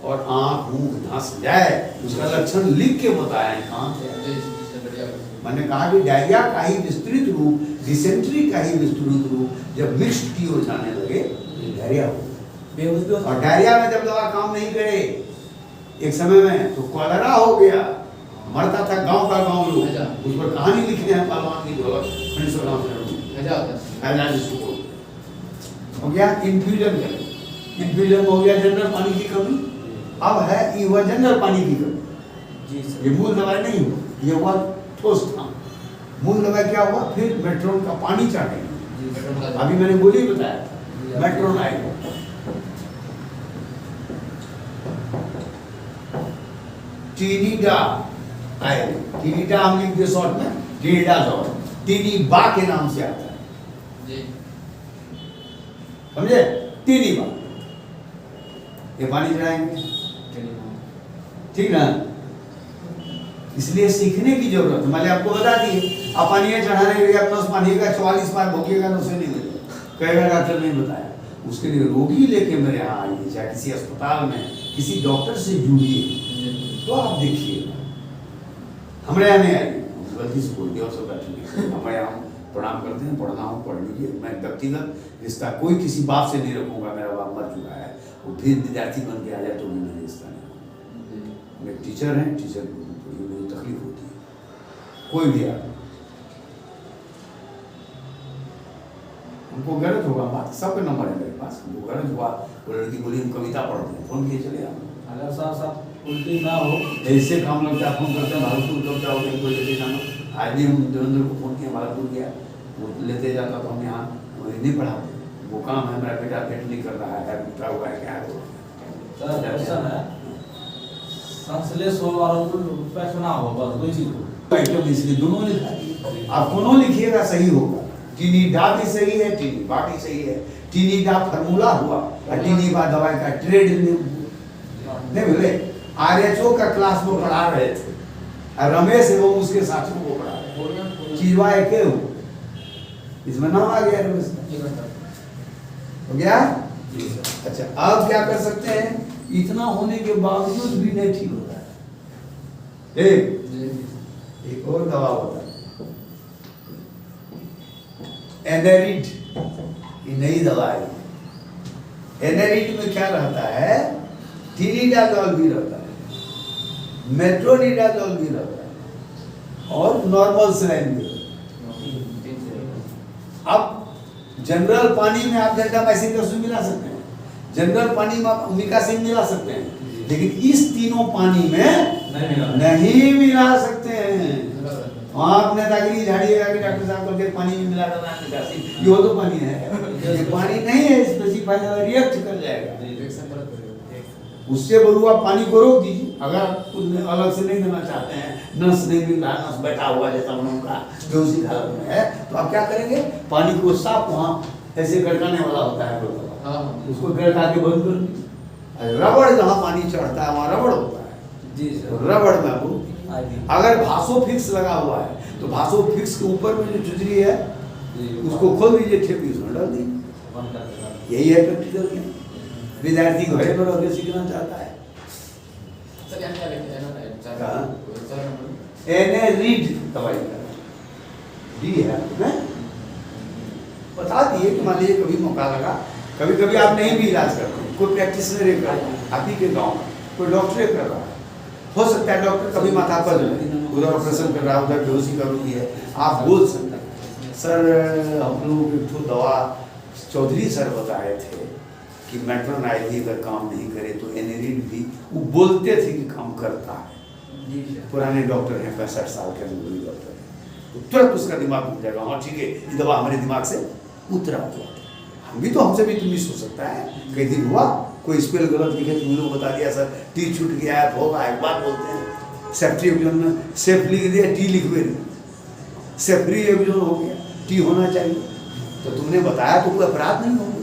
और आंख मुंह धंस जाए, उसका लक्षण लिख के बताया कहाँ से। मैंने कहा कि डायरिया का ही विस्तृत रूप, डिसेंट्री का ही विस्तृत रूप जब मिक्स्ड की हो जाने लगे डायरिया हो। और डायरिया में जब दवा काम नहीं करे एक समय में तो कॉलरा हो गया, मरता था गांव का गांव लोग। उस पर कहानी लिखने हैं पहलवान की हो गया। इन्फ्यूजन करें, इन्फ्यूजन हो गया जनरल पानी की कमी। अब है इवोजेनरल पानी की कमी। ये मूल दवाई नहीं हुआ, ये हुआ ठोस था। मूल दवाई क्या हुआ? फिर मेट्रोन का पानी चाटेंगे। अभी मैंने बोली बताया मेट्रोन आएगा। टीनिडा आएगा, टीनिडा हम लिख दे शॉर्ट में, टीनिडाजोल, टीनिबा के नाम से आता है, समझे? टीनिबा, ये पानी चढ़ाएंगे, ठीक ना। इसलिए सीखने की जरूरत है। मैंने आपको बता दी, आप पानी चढ़ाने के लिए अपना पानी का 44 बार भोगिएगा तो उसे नहीं मिलेगा, कहेगा डॉक्टर नहीं बताया। उसके लिए रोगी लेके मेरे यहाँ आइए, चाहे किसी अस्पताल में किसी डॉक्टर से जुड़िए तो आप देखिए। हमारे यहाँ नहीं आइए, गलती से बोल दिया और सब बैठे। हमारे यहाँ प्रणाम करते हैं, पढ़ना हो पढ़ लीजिए। मैं व्यक्तिगत रिश्ता कोई किसी बाप से नहीं रखूंगा, मेरा बाप मर चुका है, वो फिर विद्यार्थी बन के आ जाए तो भी मैं रिश्ता नहीं। मेरे टीचर हैं, टीचर को मुझे तकलीफ होती है, कोई भी आ उनको गरज होगा, बात सबका नंबर है मेरे पास, वो गरज हुआ, वो लड़की बोली हम कविता पढ़ते हैं, फोन किए चले आप।
अगर साहब उल्टी ना हो
ऐसे काम लगता है, फोन करते हैं भागलपुर कब जाओगे, कोई लेते जाना। आज भी हम देवेंद्र को फोन किया, भागलपुर गया, वो लेते जाता तो हम यहाँ नहीं पढ़ाते, वो काम है, मेरा बेटा पेट नहीं कर रहा है, टूटा हुआ है, क्या है।
सर क्वेश्चन है, संश्लेष हो और पैखाना हो, बस दो चीज हो।
इसलिए दोनों लिखा, आप दोनों लिखिएगा सही होगा। टीनिडा भी सही है, टीनिबा भी सही है। टीनिडा फार्मूला हुआ और टीनिबा दवाई का ट्रेड नहीं बोले। RHO का क्लास वो पढ़ा रहे थे और रमेश एवं उसके साथियों को पढ़ा रहे, चीजवा एक हो, इसमें नाम आ गया रमेश का। हो गया? अच्छा, अब क्या कर सकते हैं? इतना होने के बावजूद भी नहीं ठीक होता है, एक और दवा होता है एनेरिड, ये नई दवा है। एनेरिड में क्या रहता है? टीनिडाजोल भी रहता है, मेट्रोनिडाजोल भी रहता है और नॉर्मल सलाइन भी रहता है। अब जनरल पानी में आप डेल्टामाइसिन कैप्सूल मिला सकते हैं, जनरल पानी में आप अमिकासिन मिला सकते हैं, लेकिन इस तीनों पानी में
नहीं मिला।
नहीं मिला सकते हैं।
अलग रहता है।
वहाँ आपने ताकि झाड़िएगा कि डॉक्टर साहब करके पानी में मिला कर ये वो तो पानी है, ये पानी नहीं है, स्पेसिफाई रिएक्ट कर जाएगा।
रिएक्शन गलत करेगा।
उससे बोलूँ आप पानी को रोक दीजिए। अगर आप अलग से नहीं देना चाहते हैं, नस नहीं मिल रहा, नस बैठा हुआ जैसा उन्होंने कहा जो उसी हालत में है, तो आप क्या करेंगे, पानी को साफ वहाँ ऐसे गड़काने वाला होता है
हाँ, हाँ।
उसको गड़का के बंद कर दीजिए। रबड़ जहाँ पानी चढ़ता है वहाँ रबड़ होता है,
जी सर।
रबड़ में वो
आगे।
अगर भासो फिक्स लगा हुआ है तो भासो फिक्स के ऊपर में जो चुजरी है उसको खोल दीजिए, ठेपी उसमें डाल दीजिए।
बंद कर देना।
यही है प्रैक्टिकल गेम। विद्यार्थी घरे पर होकर सीखना चाहता है।
सर यहाँ क्या लिखे हैं ना?
कहाँ?
चार
एने रीड दवाई का डी है ना, बता दिए कि मान लीजिए कभी मौका लगा, कभी कभी आप नहीं भी इलाज करते, कोई प्रैक्टिशनर कर रहा है आप ही के गाँव में, कोई डॉक्टर कर रहा है, हो सकता है डॉक्टर कभी माथा पर उधर ऑपरेशन कर रहा है, उधर बेहोशी का रोगी है, आप बोल सकते हैं सर हम लोग एक ठो दवा चौधरी सर बताए थे कि मेट्रोन आईवी अगर काम नहीं करे तो एनेरिड भी, वो बोलते थे कि काम करता है।
जी सर।
पुराने डॉक्टर हैं, 65 साल के अनुभवी डॉक्टर हैं, तो तुरंत उसका दिमाग उठ जाएगा, हाँ ठीक है ये दवा हमारे दिमाग से उतरा हुआ। हम भी तो, हमसे भी तो मिस हो सकता है, कई दिन हुआ कोई स्पेल गलत लिखे तो लोग बता दिया सर टी छूट गया है, होगा एक बात बोलते हैं सेफ्टी एविजन सेफ लिख दिया, टी लिख भी नहीं, सेफ्री एविजन हो गया, टी होना चाहिए, तो तुमने बताया तो कोई अपराध नहीं होगा,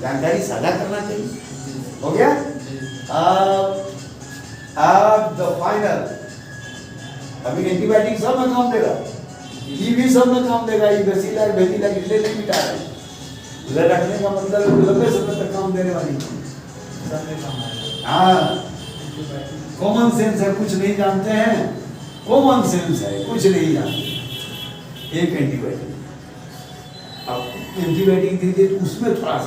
जानकारी साझा करना चाहिए। हो गया अब द फाइनल, अभी एंटीबायोटिक सब में काम देगा, ये भी सब में काम देगा, ये बेसिला बेसिला इसलिए नहीं मिटा रहे, उधर रखने का मतलब लंबे समय तक काम देने वाली। हाँ कॉमन सेंस है, कुछ नहीं जानते हैं, कॉमन सेंस है, कुछ नहीं जानते। एक एंटीबायोटिक, अब एंटीबायोटिक दीजिए तो उसमें थोड़ा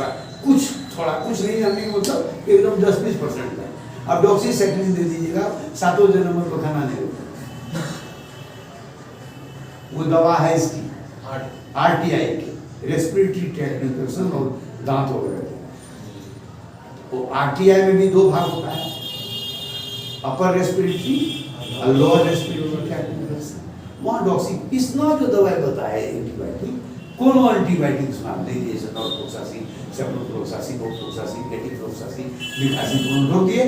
कुछ नहीं जानने का मतलब एकदम 10-20% है। अब डॉक्सीसाइक्लिन दे दीजिएगा, 7वें नंबर पर खाना नहीं होगा, वो दवा है इसकी आरटीआई की, रेस्पिरेटरी ट्रैक्ट इन्फेक्शन और दांत वगैरह। तो आरटीआई में भी 2 भाग होता है, अपर रेस्पिरेटरी और लोअर रेस्पिरेटरी ट्रैक्ट इन्फेक्शन। वहाँ डॉक्सी इसना जो दवाई बताए एंटीबायोटिक, कौन एंटीबायोटिक नाम दे दिए, जैसे नॉर्फ्लोक्सासिन, सेफ्रोफ्लोक्सासिन, बोफ्लोक्सासिन, केटिफ्लोक्सासिन, मिथासिन, रोक दिए,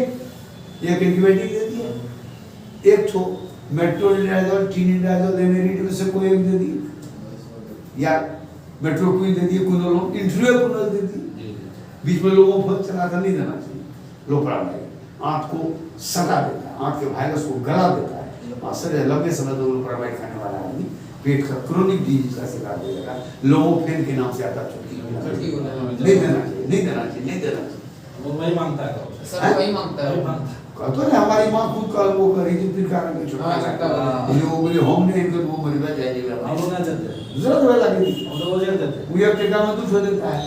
एक एंटीबायोटिक दे दिया, एक ठो मेट्रोनिडाजोल, टीनिडाजोल, एनेरिड में से कोई एक दे दिए, या मेट्रोक्विन दे दिए, क्विनोलोन, इंट्रोक्विनोल दे दिए। बीच में लोगों को चलाकर नहीं देना चाहिए, लोपरामाइड आंत को सटा देता है, आंत के वायरस को गला देता है, असर लंबे समय तक लोपरामाइड खाने वाला आदमी पेट का क्रोनिक डिजीज का शिकार हो जाएगा। लोमोफेन के नाम से आता चुटकी नहीं देना चाहिए।
वो वही मांगता है
सर वही मांगता है।
वही मांगता है।
कहते हैं हमारी माँ खुद का वो करी थी, फिर कारण के
हाँ,
छुटकारा ये वो बोले हम नहीं, इनको वो मर जाएगा,
हम लोग ना देते,
जरूरत वाला नहीं,
हम लोग वो जेल देते।
वो एक टीका में दुख हो देता है,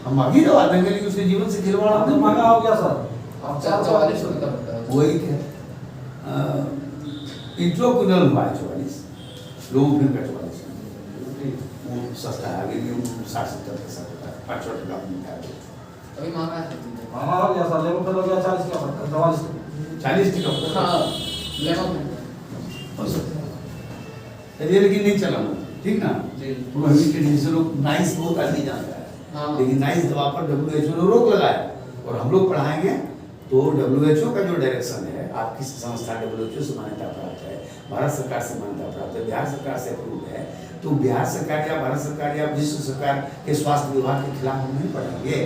हम बाकी दवा देंगे लेकिन उसके जीवन से खिलवाड़
आपने
नहीं
मांगा हो क्या सर?
आप 44 रुपए का पड़ता है।
वही क्या इंट्रोक्विनल हुआ है 44, लोमोफेन का 44, वो सस्ता है, अभी भी 60-70 के साथ होता है, 5 टका मिलता है,
अभी मांगा है।
मांगा हो क्या सर? लेवल हो गया 40 का पड़ता है, 44 का।
40 टका होता
हाँ
है,
लेमन
हो सकता है ये, लेकिन नहीं चला ठीक ना।
जी।
वो अभी के दिन से लोग नाइस बहुत आदमी जानता है,
हाँ।
लेकिन नाइस दवा पर WHO ने रोक लगाया, और हम लोग पढ़ाएंगे तो WHO का जो डायरेक्शन है, आपकी संस्था WHO से मान्यता प्राप्त है, भारत सरकार से मान्यता प्राप्त है, बिहार सरकार से अप्रूव है, तो बिहार सरकार या भारत सरकार या विश्व सरकार के स्वास्थ्य विभाग के खिलाफ हम नहीं पढ़ेंगे।